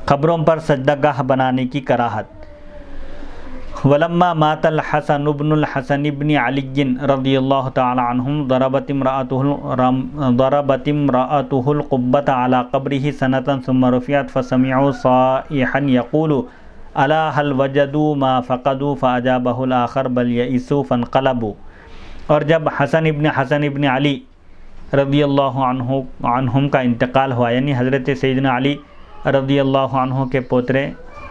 قبروں پر سجدہ گاہ بنانے کی کراہت۔ ولما مات الحسن بن الحسن بن علی رضی اللہ تعالی عنہم ضربت امرأته القبۃ علی قبرہ سنة ثم رفعت فسمعوا صائحا یقول الا هل وجدوا ما فقدوا فاجابہ الآخر بل یئسوا فانقلبوا۔ اور جب حسن ابن علی رضی اللہ عنہم کا انتقال ہوا، یعنی حضرت سیدنا علی رضی اللہ عنہ کے پوترے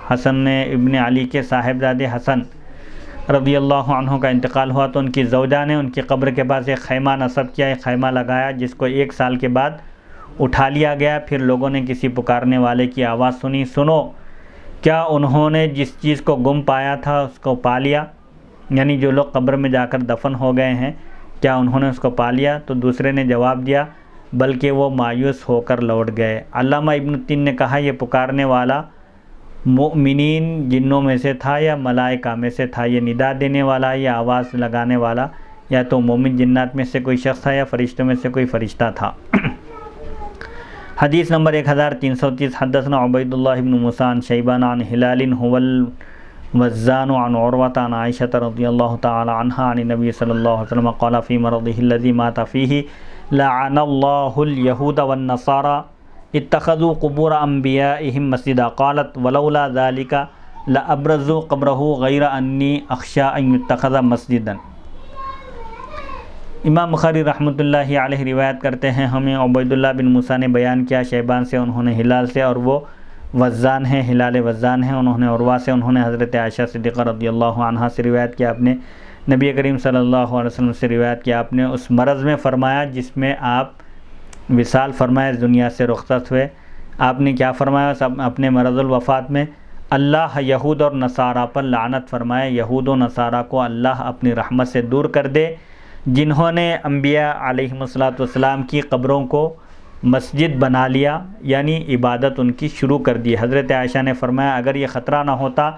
حسن ابن علی کے صاحبزادے حسن رضی اللہ عنہ کا انتقال ہوا، تو ان کی زوجہ نے ان کی قبر کے پاس ایک خیمہ نصب کیا، ایک خیمہ لگایا، جس کو 1 سال کے بعد اٹھا لیا گیا۔ پھر لوگوں نے کسی پکارنے والے کی آواز سنی، سنو کیا انہوں نے جس چیز کو گم پایا تھا اس کو پا لیا؟ یعنی جو لوگ قبر میں جا کر دفن ہو گئے ہیں، کیا انہوں نے اس کو پا لیا؟ تو دوسرے نے جواب دیا بلکہ وہ مایوس ہو کر لوٹ گئے۔ علامہ ابن تین نے کہا یہ پکارنے والا مؤمنین جنوں میں سے تھا یا ملائکہ میں سے تھا؟ یہ ندا دینے والا یا آواز لگانے والا یا تو مومن جنات میں سے کوئی شخص تھا یا فرشتوں میں سے کوئی فرشتہ تھا۔ حدیث نمبر 1330، حدثنا عبید اللہ بن موسیٰ عن شیبان عن ہلال هو الوزان عن عروة عن عائشة رضی اللہ تعالی عنہا عن النبی صلی اللہ علیہ وسلم قال فی مرضه الذی مات فیہ لعن اللہ اليہود والنصارى اتخذوا قبور انبیائهم مسجدا قالت ولولا ذلك لابرزوا قبره غیر انی اخشى ان يتخذ مسجدا۔ امام بخاری رحمۃ اللہ علیہ روایت کرتے ہیں، ہمیں عبید اللہ بن موسیٰ نے بیان کیا شیبان سے، انہوں نے ہلال سے، اور وہ وزان ہیں، ہلال وزان ہیں، انہوں نے عروہ سے، انہوں نے حضرت عائشہ صدیقہ رضی اللہ عنہا سے روایت کیا، آپ نے نبی کریم صلی اللہ علیہ وسلم سے روایت کیا، آپ نے اس مرض میں فرمایا جس میں آپ وصال فرمائے، دنیا سے رخصت ہوئے، آپ نے کیا فرمایا اپنے مرض الوفات میں؟ اللہ یہود اور نصارہ پر لعنت فرمائے، یہود و نصارہ کو اللہ اپنی رحمت سے دور کر دے، جنہوں نے انبیاء علیہم السلام کی قبروں کو مسجد بنا لیا، یعنی عبادت ان کی شروع کر دی۔ حضرت عائشہ نے فرمایا اگر یہ خطرہ نہ ہوتا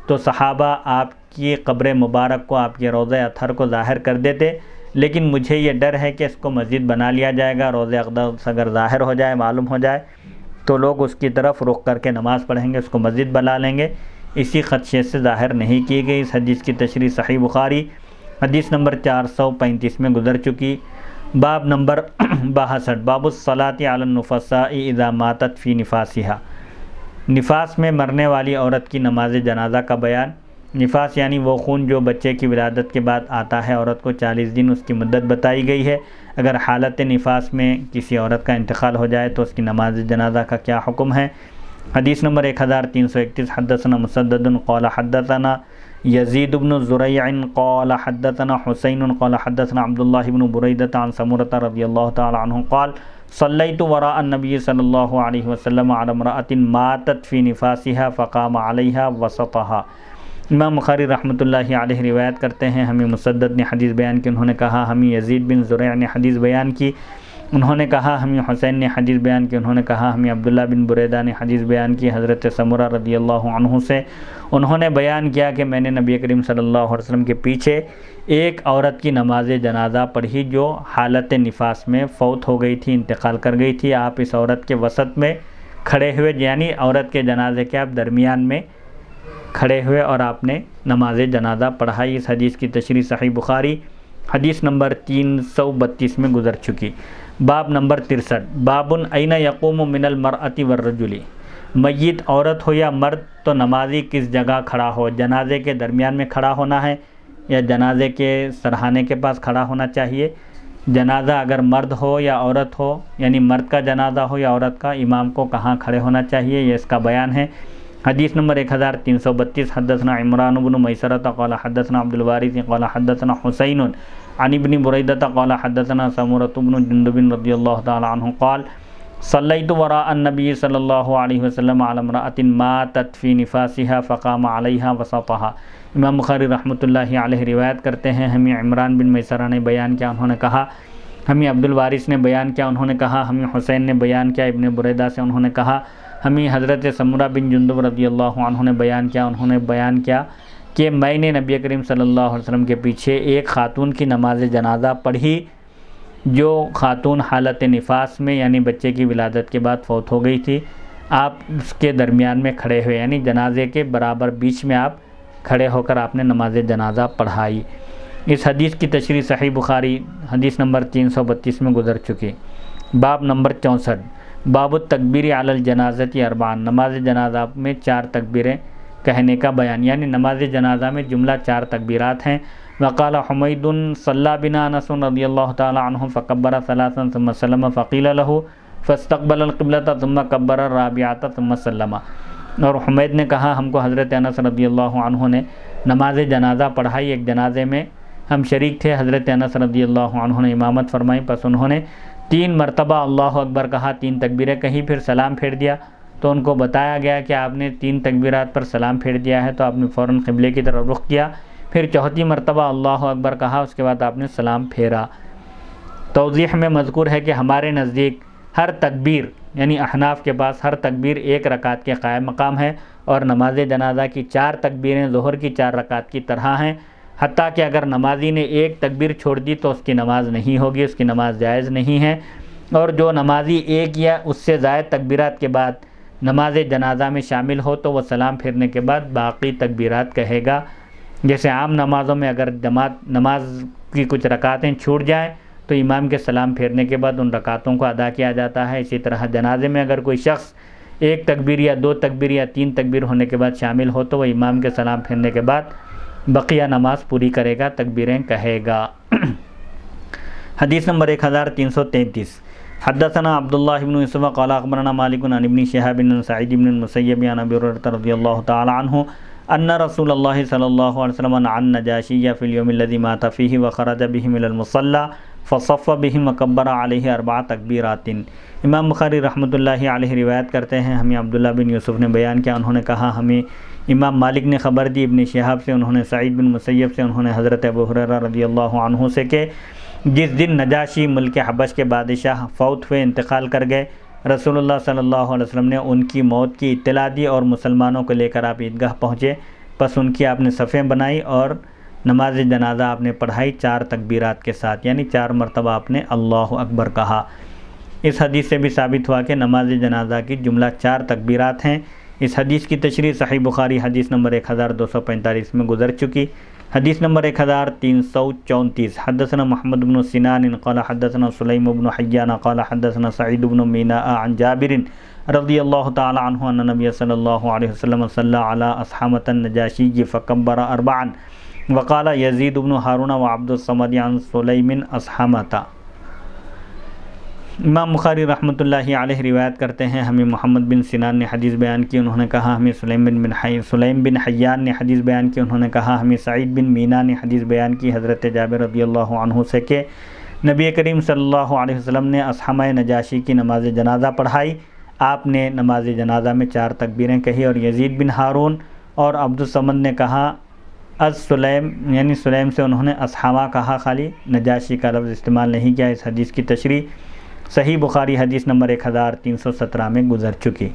تو صحابہ آپ کی قبر مبارک کو، آپ کے روضہ اطہر کو ظاہر کر دیتے، لیکن مجھے یہ ڈر ہے کہ اس کو مسجد بنا لیا جائے گا، روضہ اقدس اگر ظاہر ہو جائے، معلوم ہو جائے تو لوگ اس کی طرف رخ کر کے نماز پڑھیں گے، اس کو مسجد بنا لیں گے، اسی خدشے سے ظاہر نہیں کی گئی۔ اس حدیث کی تشریح صحیح بخاری حدیث نمبر 435 میں گزر چکی۔ باب نمبر 62، باب الصلاۃ علی النفساء اذا ماتت فی نفاسها، نفاس میں مرنے والی عورت کی نماز جنازہ کا بیان۔ نفاس یعنی وہ خون جو بچے کی ولادت کے بعد آتا ہے، عورت کو 40 دن اس کی مدت بتائی گئی ہے۔ اگر حالت نفاس میں کسی عورت کا انتقال ہو جائے تو اس کی نماز جنازہ کا کیا حکم ہے؟ حدیث نمبر 1331، حدثنا مسدد قال حدثنا یزید بن زریع قال حدثنا حسین قال حدثنا عبداللہ بن بریدۃ عن سمرۃ رضی اللہ تعالی عنہ قال صلیت وراء النبی صلی اللہ علیہ وسلم علی امرأۃ ماتت فی نفاسها فقام علیہا وسطها۔ امام بخاری رحمۃ اللہ علیہ روایت کرتے ہیں، ہمیں مسدد نے حدیث بیان کی، انہوں نے کہا ہمیں یزید بن زریع نے حدیث بیان کی، انہوں نے کہا ہمیں حسین نے حدیث بیان کی، انہوں نے کہا ہمیں عبداللہ بن بریدہ نے حدیث بیان کی حضرت سمرہ رضی اللہ عنہ سے، انہوں نے بیان کیا کہ میں نے نبی کریم صلی اللہ علیہ وسلم کے پیچھے ایک عورت کی نماز جنازہ پڑھی جو حالت نفاس میں فوت ہو گئی تھی، انتقال کر گئی تھی۔ آپ اس عورت کے وسط میں کھڑے ہوئے، یعنی عورت کے جنازے کے آپ درمیان میں کھڑے ہوئے اور آپ نے نماز جنازہ پڑھائی۔ اس حدیث کی تشریح صحیح بخاری حدیث نمبر 332 میں گزر چکی۔ باب نمبر 63، باب این یقوم من المرأة والرجل، میت عورت ہو یا مرد تو نمازی کس جگہ کھڑا ہو؟ جنازے کے درمیان میں کھڑا ہونا ہے یا جنازے کے سرہانے کے پاس کھڑا ہونا چاہیے؟ جنازہ اگر مرد ہو یا عورت ہو، یعنی مرد کا جنازہ ہو یا عورت کا، امام کو کہاں کھڑے ہونا چاہیے، یہ اس کا بیان ہے۔ حدیث نمبر 1332، حدثنا عمران بن میسرۃ قال حدثنا عبد الوارث قال حدثنا حسین عن ابن بریدۃ قال حدثنا سمرۃ بن جندب رضی اللہ تعالی عنہ قال صلیت وراء النبی صلی اللہ علیہ وسلم علی امرأۃ ماتت فی نفاسها فقام علیہا وسطها۔ امام بخاری رحمۃ اللہ علیہ روایت کرتے ہیں، ہمیں عمران بن میسرہ نے بیان کیا، انہوں نے کہا، ہمیں عبد الوارث نے بیان کیا، انہوں نے کہا، ہمیں حسین نے بیان کیا ابن بریدہ سے، انہوں نے کہا، ہمیں حضرت سمرہ بن جندب رضی اللہ عنہ نے بیان کیا، انہوں نے بیان کیا کہ میں نے نبی کریم صلی اللہ علیہ وسلم کے پیچھے ایک خاتون کی نماز جنازہ پڑھی جو خاتون حالت نفاس میں یعنی بچے کی ولادت کے بعد فوت ہو گئی تھی۔ آپ اس کے درمیان میں کھڑے ہوئے، یعنی جنازے کے برابر بیچ میں آپ کھڑے ہو کر آپ نے نماز جنازہ پڑھائی۔ اس حدیث کی تشریح صحیح بخاری حدیث نمبر 332 میں گزر چکی۔ باب نمبر 64، باب التکبیر علی الجنازۃ اربعا، نماز جنازہ میں 4 تکبیریں کہنے کا بیان، یعنی نماز جنازہ میں جملہ 4 تکبیرات ہیں۔ وقال حمید صلی بنا انس رضی اللہ تعالی عنہ فکبر ثلاثا ثم سلم فقیل له فاستقبل القبلة ثم کبر الرابعة ثم سلم۔ اور حمید نے کہا، ہم کو حضرت انس رضی اللہ عنہ نے نماز جنازہ پڑھائی، ایک جنازے میں ہم شریک تھے، حضرت انس رضی اللہ عنہ نے امامت فرمائی، پس انہوں نے 3 مرتبہ اللہ اکبر کہا، 3 تکبیریں کہیں، پھر سلام پھیر دیا۔ تو ان کو بتایا گیا کہ آپ نے 3 تکبیرات پر سلام پھیر دیا ہے، تو آپ نے فوراً قبلے کی طرف رخ کیا، پھر 4تھی مرتبہ اللہ اکبر کہا، اس کے بعد آپ نے سلام پھیرا۔ توضیح میں مذکور ہے کہ ہمارے نزدیک ہر تکبیر یعنی احناف کے پاس ہر تکبیر 1 رکعت کے قائم مقام ہے، اور نماز جنازہ کی 4 تکبیریں ظہر کی 4 رکعت کی طرح ہیں، حتیٰ کہ اگر نمازی نے 1 تکبیر چھوڑ دی تو اس کی نماز نہیں ہوگی، اس کی نماز جائز نہیں ہے۔ اور جو نمازی 1 یا اس سے زائد تکبیرات کے بعد نماز جنازہ میں شامل ہو تو وہ سلام پھیرنے کے بعد باقی تکبیرات کہے گا۔ جیسے عام نمازوں میں اگر نماز کی کچھ رکعتیں چھوٹ جائیں تو امام کے سلام پھیرنے کے بعد ان رکعتوں کو ادا کیا جاتا ہے، اسی طرح جنازے میں اگر کوئی شخص 1 تکبیر یا 2 تکبیر یا 3 تکبیر ہونے کے بعد شامل ہو تو وہ امام کے سلام پھیرنے کے بعد بقیہ نماز پوری کرے گا، تکبیریں کہے گا۔ حدیث نمبر 1333، حدثنا عبداللہ بن یوسف قال اخبرنا مالک عن ابن شہاب عن سعید بن المسیب عن ابی ہریرہ رضی اللہ تعالی عنہ ان رسول اللہ صلی اللہ علیہ وسلم عن نجاشی فی اليوم الذي مات فیہ وخرج بهم الى المصلی فصف بهم وکبر علیہ 4 تکبیرات۔ امام بخاری رحمۃ اللہ علیہ روایت کرتے ہیں، ہمیں عبداللہ بن یوسف نے بیان کیا، انہوں نے کہا ہمیں امام مالک نے خبر دی، ابن شہاب سے، انہوں نے سعید بن مسیب سے، انہوں نے حضرت ابو ہریرہ رضی اللہ عنہ سے کہ جس دن نجاشی ملک حبش کے بادشاہ فوت ہوئے، انتقال کر گئے، رسول اللہ صلی اللہ علیہ وسلم نے ان کی موت کی اطلاع دی اور مسلمانوں کو لے کر آپ عیدگاہ پہنچے، پس ان کی آپ نے صفیں بنائی اور نماز جنازہ آپ نے پڑھائی 4 تکبیرات کے ساتھ، یعنی 4 مرتبہ آپ نے اللہ اکبر کہا۔ اس حدیث سے بھی ثابت ہوا کہ نماز جنازہ کی جملہ 4 تکبیرات ہیں۔ اس حدیث کی تشریح صحیح بخاری حدیث نمبر 1245 میں گزر چکی۔ حدیث نمبر 1334، حدثنا محمد بن سنان قال حدثنا سلیم بن حیان قال حدثنا سعید بن میناء عن جابر رضی اللہ تعالی عنہ ان نبی صلی اللہ علیہ وسلم صلی علی اصحامۃ النجاشی فکبر 4 وقال یزید بن ہارون وعبد الصمد عن سلیم اصحامۃ۔ امام بخاری رحمۃ اللہ علیہ روایت کرتے ہیں، ہمیں محمد بن سنان نے حدیث بیان کی، انہوں نے کہا ہمیں سلیم بن حیان نے حدیث بیان کی، انہوں نے کہا ہمیں سعید بن مینا نے حدیث بیان کی حضرت جابر رضی اللہ عنہ سے کہ نبی کریم صلی اللہ علیہ وسلم نے اصحامہ نجاشی کی نماز جنازہ پڑھائی، آپ نے نماز جنازہ میں 4 تکبیریں کہی، اور یزید بن ہارون اور عبد الصمد نے کہا سلیم، یعنی سلیم سے انہوں نے اصحامہ کہا، خالی نجاشی کا لفظ استعمال نہیں کیا۔ اس حدیث کی تشریح صحیح بخاری حدیث نمبر 1317 میں گزر چکی۔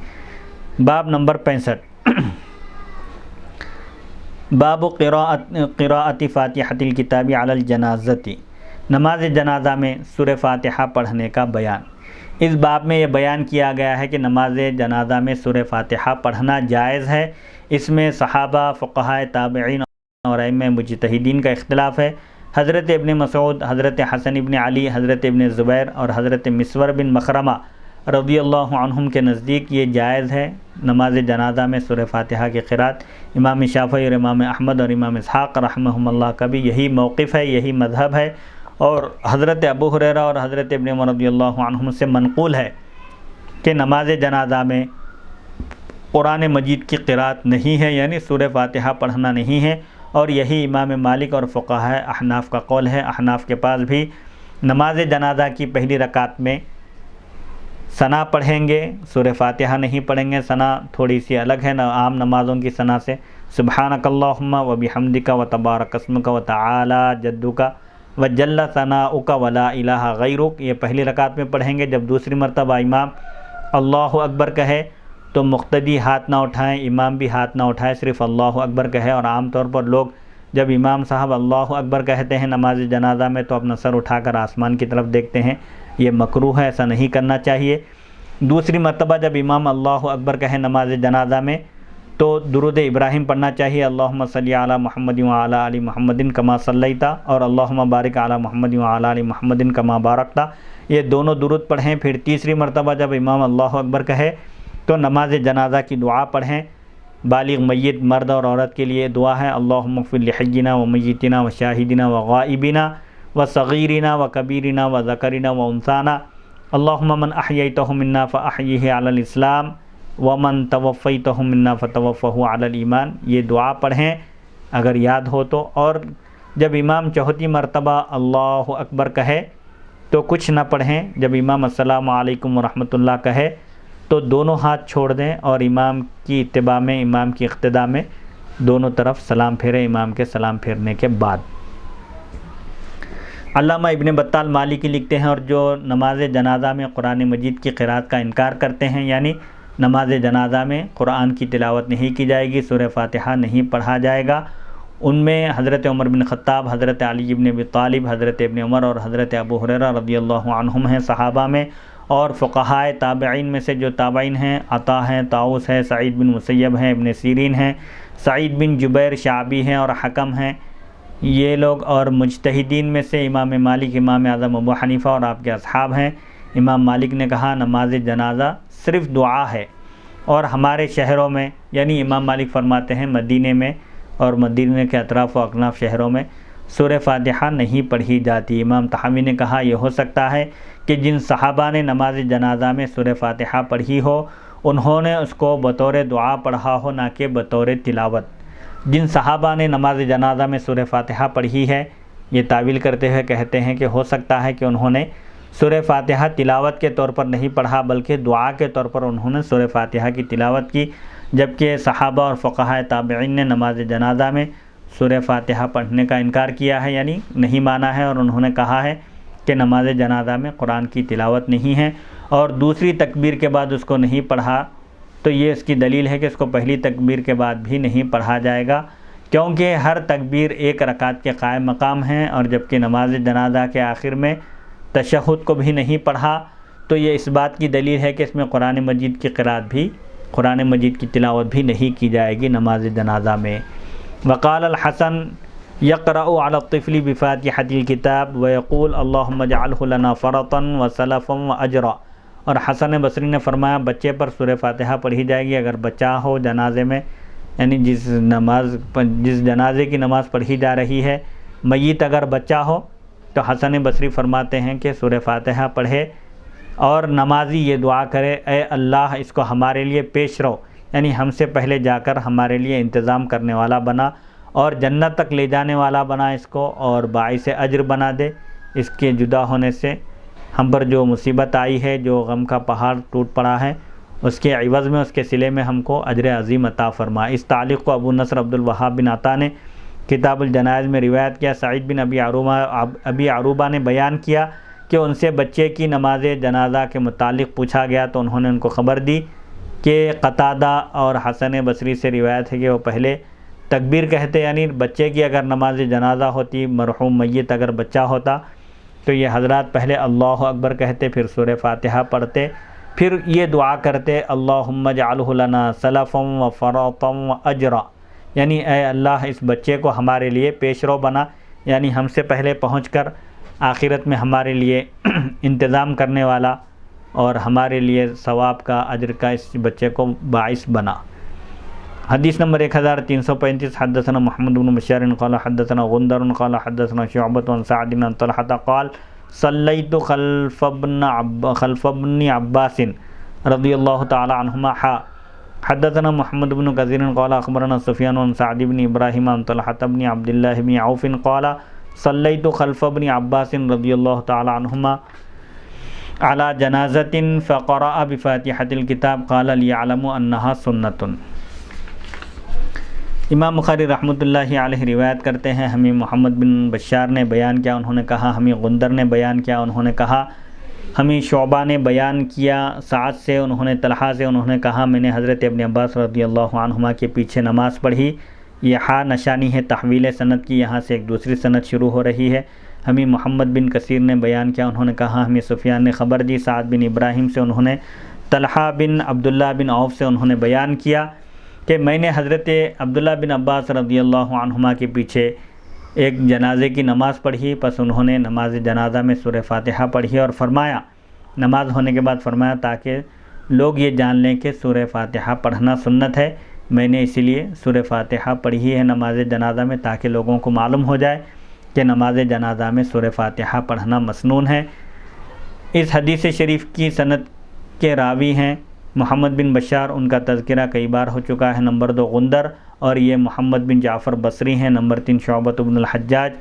باب نمبر 65، باب قراءت فاتحۃ الکتاب علی الجنازۃ، نماز جنازہ میں سورہ فاتحہ پڑھنے کا بیان۔ اس باب میں یہ بیان کیا گیا ہے کہ نماز جنازہ میں سورہ فاتحہ پڑھنا جائز ہے۔ اس میں صحابہ، فقہاء تابعین اور ائمہ مجتہدین کا اختلاف ہے۔ حضرت ابن مسعود، حضرت حسن ابن علی، حضرت ابن زبیر اور حضرت مسور بن مخرمہ رضی اللہ عنہم کے نزدیک یہ جائز ہے نماز جنازہ میں سورہ فاتحہ کی قرات۔ امام شافعی اور امام احمد اور امام اسحاق رحمہم اللہ کا بھی یہی موقف ہے، یہی مذہب ہے، اور حضرت ابو ہریرہ اور حضرت ابن عمر رضی اللہ عنہم سے منقول ہے کہ نماز جنازہ میں قرآن مجید کی قرات نہیں ہے، یعنی سورہ فاتحہ پڑھنا نہیں ہے، اور یہی امام مالک اور فقہاء احناف کا قول ہے۔ احناف کے پاس بھی نماز جنازہ کی پہلی رکعت میں ثنا پڑھیں گے، سورہ فاتحہ نہیں پڑھیں گے۔ ثنا تھوڑی سی الگ ہے عام نمازوں کی ثنا سے۔ سبحانک اللہم و بحمدک و تبارک اسمک و تعالی جدک و جل ثناؤک ولا الہ غیرک، یہ پہلی رکعت میں پڑھیں گے۔ جب دوسری مرتبہ امام اللہ اکبر کہے تو مقتدی ہاتھ نہ اٹھائیں، امام بھی ہاتھ نہ اٹھائے، صرف اللہ اکبر کہے۔ اور عام طور پر لوگ جب امام صاحب اللہ اکبر کہتے ہیں نماز جنازہ میں تو اپنا سر اٹھا کر آسمان کی طرف دیکھتے ہیں، یہ مکروہ ہے، ایسا نہیں کرنا چاہیے۔ دوسری مرتبہ جب امام اللہ اکبر کہے نماز جنازہ میں تو درود ابراہیم پڑھنا چاہیے، اللہم صلی علی محمد وعلی آل محمد کما صلیت، اور اللہم بارک علی محمد وعلی آل محمد کما بارکت، یہ دونوں درود پڑھیں۔ پھر تیسری مرتبہ جب امام اللہ اکبر کہے تو نماز جنازہ کی دعا پڑھیں۔ بالغ میت مرد اور عورت کے لیے دعا ہے، اللہم اغفر لحینا و میتنا و شاہدنا و غائبنا و صغیرنا و کبیرنا و ذکرنا و انثانا، اللہم من احییتہ منا فاحیہ علی الاسلام ومن توفیتہ منا فتوفہ علی الایمان، یہ دعا پڑھیں اگر یاد ہو تو۔ اور جب امام چوتھی مرتبہ اللہ اکبر کہے تو کچھ نہ پڑھیں۔ جب امام السلام علیکم ورحمۃ اللہ کہے تو دونوں ہاتھ چھوڑ دیں اور امام کی اتباع میں، امام کی اقتداء میں دونوں طرف سلام پھیرے امام کے سلام پھیرنے کے بعد۔ علامہ ابن بطال مالکی لکھتے ہیں، اور جو نماز جنازہ میں قرآن مجید کی قرأت کا انکار کرتے ہیں، یعنی نماز جنازہ میں قرآن کی تلاوت نہیں کی جائے گی، سورہ فاتحہ نہیں پڑھا جائے گا، ان میں حضرت عمر بن خطاب، حضرت علی بن ابی طالب، حضرت ابن عمر اور حضرت ابو ہریرہ رضی اللہ عنہم ہیں صحابہ میں، اور فقہائے تابعین میں سے جو تابعین ہیں، عطا ہیں، طاؤس ہے، سعید بن مسیب ہیں، ابن سیرین ہیں، سعید بن جبیر شعبی ہیں اور حکم ہیں، یہ لوگ، اور مجتہدین میں سے امام مالک، امام اعظم ابو حنیفہ اور آپ کے اصحاب ہیں۔ امام مالک نے کہا نماز جنازہ صرف دعا ہے، اور ہمارے شہروں میں، یعنی امام مالک فرماتے ہیں مدینے میں اور مدینے کے اطراف و اکناف شہروں میں سورہ فاتحہ نہیں پڑھی جاتی۔ امام طحاوی نے کہا یہ ہو سکتا ہے کہ جن صحابہ نے نماز جنازہ میں سورہ فاتحہ پڑھی ہو انہوں نے اس کو بطور دعا پڑھا ہو، نہ کہ بطور تلاوت۔ جن صحابہ نے نماز جنازہ میں سورہ فاتحہ پڑھی ہے، یہ تعویل کرتے ہوئے کہتے ہیں کہ ہو سکتا ہے کہ انہوں نے سورہ فاتحہ تلاوت کے طور پر نہیں پڑھا بلکہ دعا کے طور پر انہوں نے سورہ فاتحہ کی تلاوت کی، جبکہ صحابہ اور فقہائے تابعین نے نماز جنازہ میں سورہ فاتحہ پڑھنے کا انکار کیا ہے، یعنی نہیں مانا ہے، اور انہوں نے کہا ہے کہ نماز جنازہ میں قرآن کی تلاوت نہیں ہے، اور دوسری تکبیر کے بعد اس کو نہیں پڑھا تو یہ اس کی دلیل ہے کہ اس کو پہلی تکبیر کے بعد بھی نہیں پڑھا جائے گا، کیونکہ ہر تکبیر ایک رکعت کے قائم مقام ہیں، اور جبکہ نماز جنازہ کے آخر میں تشہد کو بھی نہیں پڑھا تو یہ اس بات کی دلیل ہے کہ اس میں قرآن مجید کی قرأت بھی، قرآن مجید کی تلاوت بھی نہیں کی جائے گی نماز جنازہ میں۔ وقال الحسن یقرأ علی الطفل بفاتحة الکتاب ویقول اللہم اجعلہ لنا فرطا وسلفا واجرا، اور حسن بصری نے فرمایا بچے پر سورہ فاتحہ پڑھی جائے گی اگر بچہ ہو جنازے میں، یعنی جس جنازے کی نماز پڑھی جا رہی ہے، میت اگر بچہ ہو تو حسن بصری فرماتے ہیں کہ سورہ فاتحہ پڑھے اور نمازی یہ دعا کرے اے اللہ اس کو ہمارے لیے پیش رو، یعنی ہم سے پہلے جا کر ہمارے لیے انتظام کرنے والا بنا اور جنت تک لے جانے والا بنا اس کو، اور باعث اجر بنا دے، اس کے جدا ہونے سے ہم پر جو مصیبت آئی ہے، جو غم کا پہاڑ ٹوٹ پڑا ہے، اس کے عوض میں، اس کے صلے میں ہم کو اجر عظیم عطا فرما۔ اس تعلیق کو ابو نصر عبد الوہاب بن عطا نے کتاب الجنائز میں روایت کیا۔ سعید بن ابی عروبہ نے بیان کیا کہ ان سے بچے کی نماز جنازہ کے متعلق پوچھا گیا تو انہوں نے ان کو خبر دی کہ قتادہ اور حسن بصری سے روایت ہے کہ وہ پہلے تکبیر کہتے، یعنی بچے کی اگر نماز جنازہ ہوتی، مرحوم میت اگر بچہ ہوتا تو یہ حضرات پہلے اللہ اکبر کہتے، پھر سورہ فاتحہ پڑھتے، پھر یہ دعا کرتے اللہم اجعلہ لنا سلفا وفرطا واجرا، یعنی اے اللہ اس بچے کو ہمارے لیے پیشرو بنا، یعنی ہم سے پہلے پہنچ کر آخرت میں ہمارے لیے انتظام کرنے والا اور ہمارے لیے ثواب کا، اجر کا اس بچے کو باعث بنا۔ حدیث نمبر 1335 حدثنا محمد بن بشار قال حدثنا غندر قال حدثنا شعبة عن سعد بن طلحة قال صلیت خلف ابن عباس رضی اللہ تعالی عنہما حدثنا محمد بن کثیر قال اخبرنا سفیان عن سعد بن ابراہیم عن طلحة بن عبد الله بن عوف قال صلیت خلف ابن عباس رضی اللہ تعالی عنہما علی جنازۃ فقرأ بفاتحۃ الکتاب قال لیعلم انہا سنۃ۔ امام بخاری رحمۃ اللہ علیہ روایت کرتے ہیں، ہمیں محمد بن بشار نے بیان کیا، انہوں نے کہا ہمیں غندر نے بیان کیا، انہوں نے کہا ہمیں شعبہ نے بیان کیا سعد سے، انہوں نے طلحہ سے، انہوں نے کہا میں نے حضرت ابن عباس رضی اللہ عنہما کے پیچھے نماز پڑھی۔ یہ ہا نشانی ہے تحویل سند کی، یہاں سے ایک دوسری سند شروع ہو رہی ہے۔ ہمیں محمد بن کثیر نے بیان کیا، انہوں نے کہا ہمیں سفیان نے خبر دی سعد بن ابراہیم سے، انہوں نے طلحہ بن عبداللہ بن عوف سے انہوں نے بیان کیا کہ میں نے حضرت عبداللہ بن عباس رضی اللہ عنہما کے پیچھے ایک جنازے کی نماز پڑھی، پس انہوں نے نماز جنازہ میں سورہ فاتحہ پڑھی اور فرمایا، نماز ہونے کے بعد فرمایا تاکہ لوگ یہ جان لیں کہ سورہ فاتحہ پڑھنا سنت ہے، میں نے اسی لیے سورہ فاتحہ پڑھی ہے نماز جنازہ میں تاکہ لوگوں کو معلوم ہو جائے کہ نماز جنازہ میں سورہ فاتحہ پڑھنا مسنون ہے۔ اس حدیث شریف کی سند کے راوی ہیں محمد بن بشار، ان کا تذکرہ کئی بار ہو چکا ہے، نمبر 2 غندر، اور یہ محمد بن جعفر بصری ہیں، نمبر 3 شعبۃ بن الحجاج،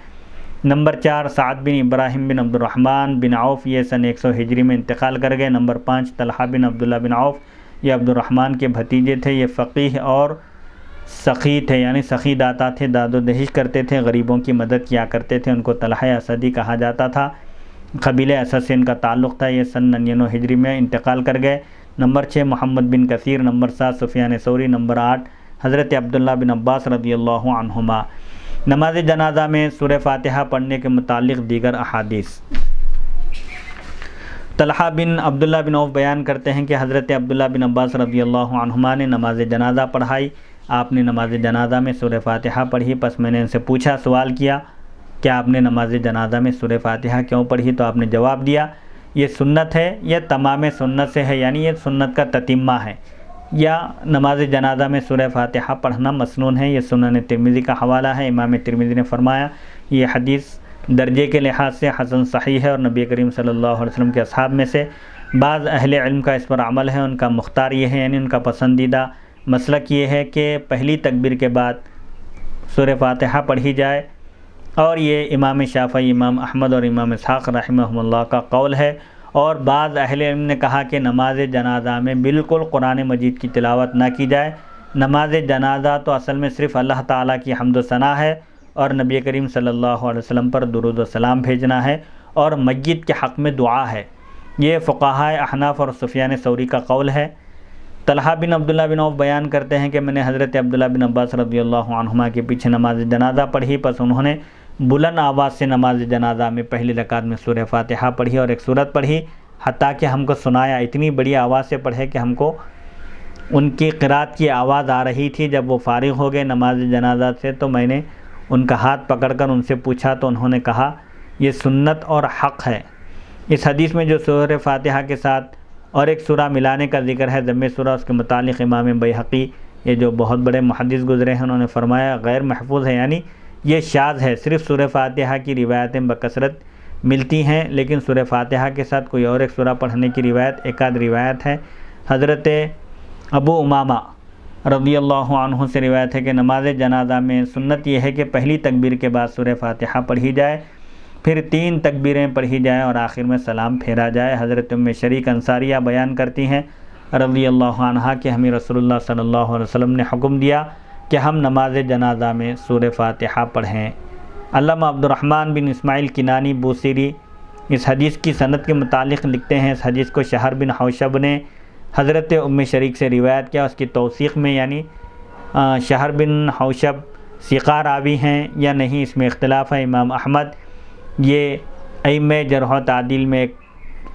نمبر 4 سعد بن ابراہیم بن عبد الرحمن بن عوف، یہ سن 100 ہجری میں انتقال کر گئے، نمبر 5 طلحہ بن عبداللہ بن عوف، یہ عبد الرحمن کے بھتیجے تھے، یہ فقیہ اور سخی تھے، یعنی سخی داتا تھے، داد و دہش کرتے تھے، غریبوں کی مدد کیا کرتے تھے، ان کو طلحہ اسدی کہا جاتا تھا، قبیلہ اسد سے ان کا تعلق تھا، یہ سن 99 ہجری میں انتقال کر گئے، نمبر 6 محمد بن کثیر، نمبر 7 سفیان ثوری، نمبر 8 حضرت عبداللہ بن عباس رضی اللہ عنہما۔ نماز جنازہ میں سورہ فاتحہ پڑھنے کے متعلق دیگر احادیث۔ طلحہ بن عبداللہ بن عوف بیان کرتے ہیں کہ حضرت عبداللہ بن عباس رضی اللہ عنہما نے نماز جنازہ پڑھائی، آپ نے نماز جنازہ میں سورہ فاتحہ پڑھی، پس میں نے ان سے پوچھا، سوال کیا کہ آپ نے نماز جنازہ میں سورہ فاتحہ کیوں پڑھی؟ تو آپ نے جواب دیا یہ سنت ہے، یہ تمام سنت سے ہے، یعنی یہ سنت کا تتمہ ہے، یا نماز جنازہ میں سورہ فاتحہ پڑھنا مسنون ہے۔ یہ سنن ترمذی کا حوالہ ہے، امام ترمذی نے فرمایا یہ حدیث درجے کے لحاظ سے حسن صحیح ہے، اور نبی کریم صلی اللہ علیہ وسلم کے اصحاب میں سے بعض اہل علم کا اس پر عمل ہے، ان کا مختار یہ ہے، یعنی ان کا پسندیدہ مسلک یہ ہے کہ پہلی تکبیر کے بعد سورہ فاتحہ پڑھی جائے، اور یہ امام شافعی، امام احمد اور امام اسحاق رحمہ اللہ کا قول ہے۔ اور بعض اہل علم نے کہا کہ نماز جنازہ میں بالکل قرآن مجید کی تلاوت نہ کی جائے، نماز جنازہ تو اصل میں صرف اللہ تعالیٰ کی حمد و ثنا ہے، اور نبی کریم صلی اللہ علیہ وسلم پر درود و سلام بھیجنا ہے، اور میت کے حق میں دعا ہے۔ یہ فقہائے احناف اور سفیان ثوری کا قول ہے۔ طلحہ بن عبداللہ بن عوف بیان کرتے ہیں کہ میں نے حضرت عبداللہ بن عباس رضی اللہ عنہما کے پیچھے نماز جنازہ پڑھی، پس انہوں نے بلند آواز سے نماز جنازہ میں پہلی رکعت میں سورہ فاتحہ پڑھی اور ایک سورت پڑھی، حتیٰ کہ ہم کو سنایا، اتنی بڑی آواز سے پڑھے کہ ہم کو ان کی قرات کی آواز آ رہی تھی۔ جب وہ فارغ ہو گئے نماز جنازہ سے تو میں نے ان کا ہاتھ پکڑ کر ان سے پوچھا، تو انہوں نے کہا یہ سنت اور حق ہے۔ اس حدیث میں جو سورہ فاتحہ کے ساتھ اور ایک سورہ ملانے کا ذکر ہے، ضم سورہ، اس کے متعلق امام بیہقی، یہ جو بہت بڑے محدث گزرے ہیں، انہوں نے فرمایا غیر محفوظ ہے، یعنی یہ شاذ ہے، صرف سورہ فاتحہ کی روایتیں بکثرت ملتی ہیں، لیکن سورہ فاتحہ کے ساتھ کوئی اور ایک سورہ پڑھنے کی روایت ایک آدھ روایت ہے۔ حضرت ابو امامہ رضی اللہ عنہ سے روایت ہے کہ نماز جنازہ میں سنت یہ ہے کہ پہلی تکبیر کے بعد سورہ فاتحہ پڑھی جائے، پھر 3 تکبیریں پڑھی جائیں اور آخر میں سلام پھیرا جائے۔ حضرت ام شریک انصاریہ بیان کرتی ہیں رضی اللہ عنہا کہ ہمیں رسول اللہ صلی اللہ علیہ وسلم نے حکم دیا کہ ہم نماز جنازہ میں سورہ فاتحہ پڑھیں۔ علامہ عبد الرحمن بن اسماعیل کنانی بوصیری اس حدیث کی سند کے متعلق لکھتے ہیں، اس حدیث کو شہر بن حوشب نے حضرت ام شریک سے روایت کیا، اس کی توثیق میں یعنی شہر بن حوشب ثقہ راوی ہیں یا نہیں، اس میں اختلاف ہے۔ امام احمد یہ ائمہ جرح و تعدیل میں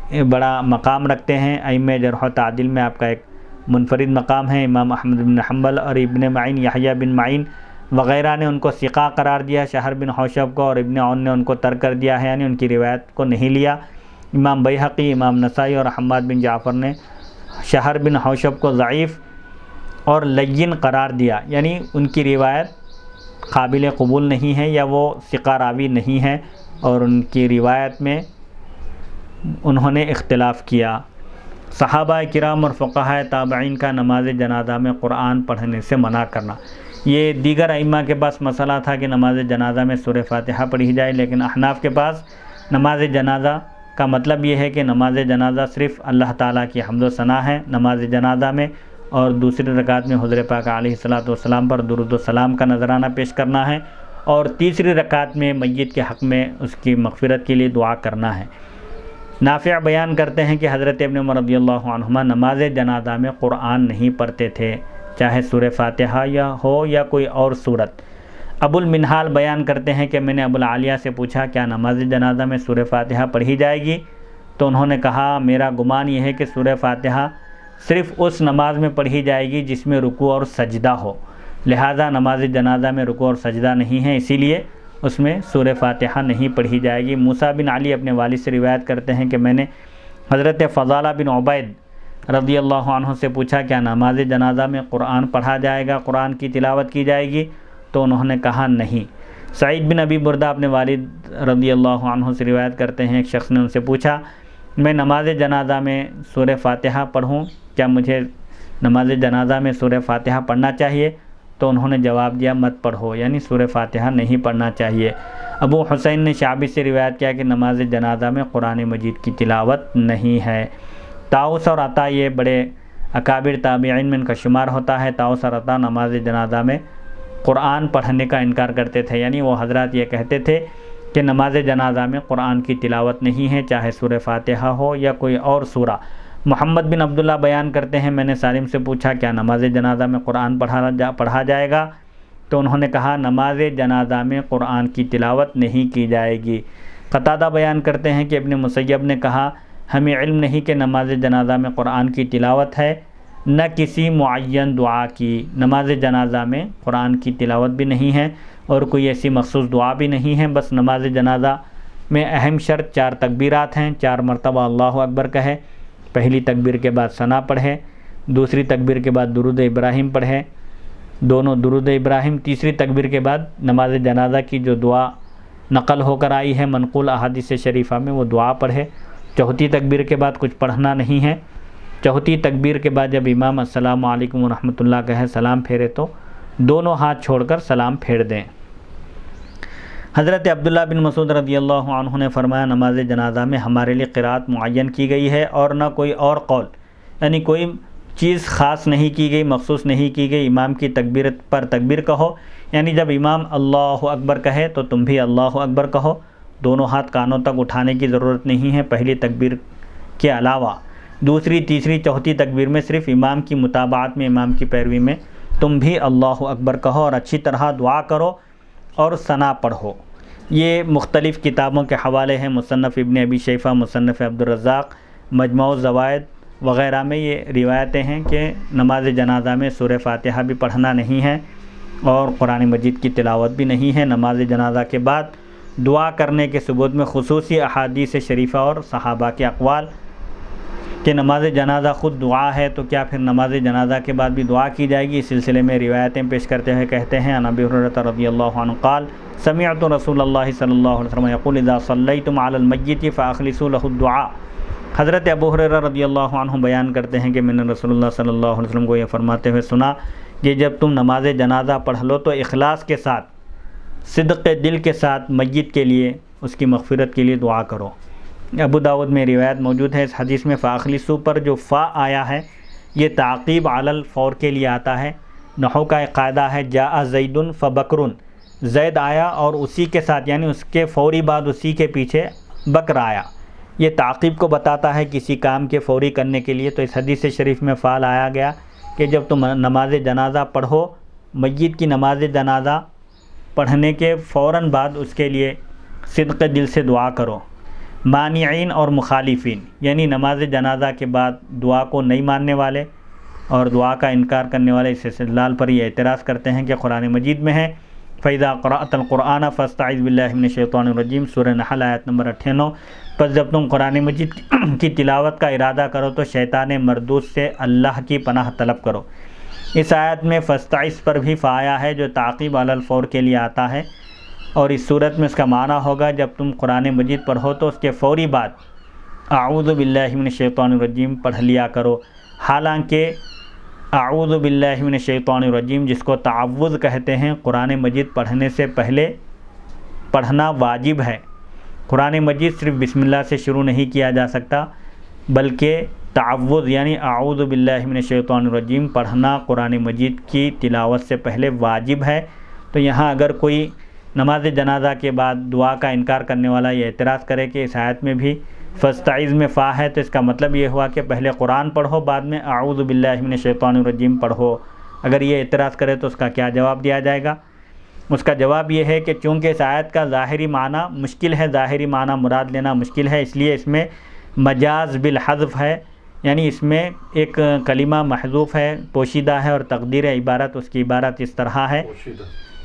ایک بڑا مقام رکھتے ہیں، ائمہ جرح و تعدیل میں آپ کا ایک منفرد مقام ہے۔ امام احمد بن حنبل اور ابن معین، یحییٰ بن معین وغیرہ نے ان کو ثقہ قرار دیا شہر بن حوشب کو، اور ابن عون نے ان کو ترک کر دیا ہے، یعنی ان کی روایت کو نہیں لیا۔ امام بیہقی، امام نسائی اور حماد بن جعفر نے شہر بن حوشب کو ضعیف اور لین قرار دیا، یعنی ان کی روایت قابل قبول نہیں ہے یا وہ ثقہ راوی نہیں ہے، اور ان کی روایت میں انہوں نے اختلاف کیا۔ صحابہ کرام اور فقہاء تابعین کا نماز جنازہ میں قرآن پڑھنے سے منع کرنا، یہ دیگر ائمہ کے پاس مسئلہ تھا کہ نماز جنازہ میں سورہ فاتحہ پڑھی جائے، لیکن احناف کے پاس نماز جنازہ کا مطلب یہ ہے کہ نماز جنازہ صرف اللہ تعالیٰ کی حمد و ثنا ہے نماز جنازہ میں، اور دوسری رکعت میں حضور پاک علیہ الصلوۃ والسلام پر درود و سلام کا نذرانہ پیش کرنا ہے، اور تیسری رکعت میں میت کے حق میں اس کی مغفرت کے لیے دعا کرنا ہے۔ نافع بیان کرتے ہیں کہ حضرت ابن عمر رضی اللہ عنہما نماز جنازہ میں قرآن نہیں پڑھتے تھے، چاہے سورہ فاتحہ یا کوئی اور سورت۔ ابو المنہال بیان کرتے ہیں کہ میں نے ابو العالیہ سے پوچھا کیا نماز جنازہ میں سورہ فاتحہ پڑھی جائے گی؟ تو انہوں نے کہا میرا گمان یہ ہے کہ سورہ فاتحہ صرف اس نماز میں پڑھی جائے گی جس میں رکوع اور سجدہ ہو، لہذا نماز جنازہ میں رکوع اور سجدہ نہیں ہے، اسی لیے اس میں سورہ فاتحہ نہیں پڑھی جائے گی۔ موسیٰ بن علی اپنے والد سے روایت کرتے ہیں کہ میں نے حضرت فضالہ بن عبید رضی اللہ عنہ سے پوچھا کیا نماز جنازہ میں قرآن پڑھا جائے گا، قرآن کی تلاوت کی جائے گی؟ تو انہوں نے کہا نہیں۔ سعید بن ابی بردہ اپنے والد رضی اللہ عنہ سے روایت کرتے ہیں ایک شخص نے ان سے پوچھا میں نماز جنازہ میں سورہ فاتحہ پڑھوں، کیا مجھے نماز جنازہ میں سورہ فاتحہ پڑھنا چاہیے؟ تو انہوں نے جواب دیا مت پڑھو، یعنی سورہ فاتحہ نہیں پڑھنا چاہیے۔ ابو حسین نے شعبی سے روایت کیا کہ نماز جنازہ میں قرآن مجید کی تلاوت نہیں ہے۔ طاؤس اور عطا یہ بڑے اکابر تابعین میں ان کا شمار ہوتا ہے۔ طاؤس اور عطا نماز جنازہ میں قرآن پڑھنے کا انکار کرتے تھے، یعنی وہ حضرات یہ کہتے تھے کہ نماز جنازہ میں قرآن کی تلاوت نہیں ہے، چاہے سورہ فاتحہ ہو یا کوئی اور سورہ۔ محمد بن عبداللہ بیان کرتے ہیں میں نے سالم سے پوچھا کیا نماز جنازہ میں قرآن پڑھا جائے گا؟ تو انہوں نے کہا نماز جنازہ میں قرآن کی تلاوت نہیں کی جائے گی۔ قتادہ بیان کرتے ہیں کہ ابن مسیب نے کہا ہمیں علم نہیں کہ نماز جنازہ میں قرآن کی تلاوت ہے، نہ کسی معین دعا کی۔ نماز جنازہ میں قرآن کی تلاوت بھی نہیں ہے اور کوئی ایسی مخصوص دعا بھی نہیں ہے، بس نماز جنازہ میں اہم شرط 4 تکبیرات ہیں، 4 مرتبہ اللہ اکبر کہے، پہلی تکبیر کے بعد ثنا پڑھے، دوسری تکبیر کے بعد درود ابراہیم پڑھے، دونوں درود ابراہیم، تیسری تکبیر کے بعد نماز جنازہ کی جو دعا نقل ہو کر آئی ہے منقول احادیث شریفہ میں وہ دعا پڑھے، چوتھی تکبیر کے بعد کچھ پڑھنا نہیں ہے، چوتھی تکبیر کے بعد جب امام السلام علیکم ورحمۃ اللہ کہے سلام پھیرے تو دونوں ہاتھ چھوڑ کر سلام پھیر دیں۔ حضرت عبداللہ بن مسعود رضی اللہ عنہ نے فرمایا نماز جنازہ میں ہمارے لیے قرات معین کی گئی ہے اور نہ کوئی اور قول، یعنی کوئی چیز خاص نہیں کی گئی، مخصوص نہیں کی گئی۔ امام کی تکبیر پر تکبیر کہو، یعنی جب امام اللہ اکبر کہے تو تم بھی اللہ اکبر کہو، دونوں ہاتھ کانوں تک اٹھانے کی ضرورت نہیں ہے پہلی تکبیر کے علاوہ۔ دوسری، تیسری، چوتھی تکبیر میں صرف امام کی متابعت میں، امام کی پیروی میں تم بھی اللہ اکبر کہو اور اچھی طرح دعا کرو اور ثنا پڑھو۔ یہ مختلف کتابوں کے حوالے ہیں، مصنف ابن ابی شیبہ، مصنف عبدالرزاق، مجموع الزوائد وغیرہ میں یہ روایتیں ہیں کہ نماز جنازہ میں سورہ فاتحہ بھی پڑھنا نہیں ہے اور قرآن مجید کی تلاوت بھی نہیں ہے۔ نماز جنازہ کے بعد دعا کرنے کے ثبوت میں خصوصی احادیث شریفہ اور صحابہ کے اقوال کہ نماز جنازہ خود دعا ہے تو کیا پھر نماز جنازہ کے بعد بھی دعا کی جائے گی، اس سلسلے میں روایتیں پیش کرتے ہوئے کہتے ہیں عن ابی ہریرہ رضی اللہ عنہ قال سمعت رسول اللہ صلی اللہ علیہ وسلم یقول اذا صلیتم علی المیت فاخلصوا له الدعاء۔ حضرت ابو ہریرہ رضی اللہ عنہ بیان کرتے ہیں کہ میں نے رسول اللہ صلی اللہ علیہ وسلم کو یہ فرماتے ہوئے سنا کہ جب تم نماز جنازہ پڑھ لو تو اخلاص کے ساتھ، صدق دل کے ساتھ میت کے لیے، اس کی مغفرت کے لیے دعا کرو۔ ابو داود میں روایت موجود ہے، اس حدیث میں فاخلصوا پر جو فا آیا ہے یہ تعقیب علی الفور کے لیے آتا ہے۔ نحو کا ایک قاعدہ ہے جاء زید فبکر، زید آیا اور اسی کے ساتھ یعنی اس کے فوری بعد اسی کے پیچھے بکر آیا، یہ تعقیب کو بتاتا ہے کسی کام کے فوری کرنے کے لیے۔ تو اس حدیث شریف میں فعل آیا گیا کہ جب تم نماز جنازہ پڑھو، میت کی نماز جنازہ پڑھنے کے فوراً بعد اس کے لیے صدق دل سے دعا کرو۔ مانعین اور مخالفین، یعنی نماز جنازہ کے بعد دعا کو نہیں ماننے والے اور دعا کا انکار کرنے والے اس استدلال پر یہ اعتراض کرتے ہیں کہ قرآن مجید میں ہے فَإِذَا قَرَأْتَ الْقُرْآنَ فَاسْتَعِذْ بِاللَّهِ مِنَ الشَّيْطَانِ الرَّجِيمِ، سورہ نحل آیت نمبر 98۔ پس جب تم قرآن مجید کی تلاوت کا ارادہ کرو تو شیطان مردود سے اللہ کی پناہ طلب کرو۔ اس آیت میں فاستعذ پر بھی فایا ہے جو تعقیب علی الفور کے لیے آتا ہے، اور اس صورت میں اس کا معنی ہوگا جب تم قرآن مجید پڑھو تو اس کے فوری بعد اعوذ باللہ من الشیطان الرجیم پڑھ لیا کرو۔ حالانکہ اعوذ باللہ من الشیطان الرجیم جس کو تعوذ کہتے ہیں، قرآن مجید پڑھنے سے پہلے پڑھنا واجب ہے، قرآن مجید صرف بسم اللہ سے شروع نہیں کیا جا سکتا، بلکہ تعوذ یعنی اعوذ باللہ من الشیطان الرجیم پڑھنا قرآن مجید کی تلاوت سے پہلے واجب ہے۔ تو یہاں اگر کوئی نماز جنازہ کے بعد دعا کا انکار کرنے والا یہ اعتراض کرے کہ اس آیت میں بھی فاستعذ میں فا ہے، تو اس کا مطلب یہ ہوا کہ پہلے قرآن پڑھو بعد میں اعوذ باللہ من الشیطان الرجیم پڑھو۔ اگر یہ اعتراض کرے تو اس کا کیا جواب دیا جائے گا؟ اس کا جواب یہ ہے کہ چونکہ اس آیت کا ظاہری معنی مشکل ہے، ظاہری معنی مراد لینا مشکل ہے، اس لیے اس میں مجاز بالحذف ہے، یعنی اس میں ایک کلمہ محذوف ہے، پوشیدہ ہے، اور تقدیر عبارت اس کی عبارت اس طرح ہے،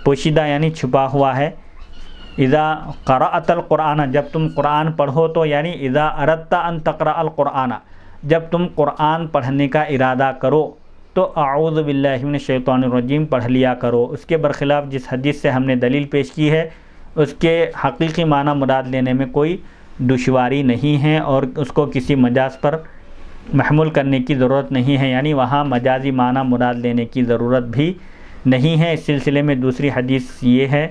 پوشیدہ یعنی چھپا ہوا ہے۔ اذا قرأت القرآن، جب تم قرآن پڑھو تو، یعنی اذا اردت ان تقرأ القرآن، جب تم قرآن پڑھنے کا ارادہ کرو تو اعوذ باللہ من الشیطان الرجیم پڑھ لیا کرو۔ اس کے برخلاف جس حدیث سے ہم نے دلیل پیش کی ہے اس کے حقیقی معنی مراد لینے میں کوئی دشواری نہیں ہے، اور اس کو کسی مجاز پر محمول کرنے کی ضرورت نہیں ہے، یعنی وہاں مجازی معنی مراد لینے کی ضرورت بھی نہیں ہے۔ اس سلسلے میں دوسری حدیث یہ ہے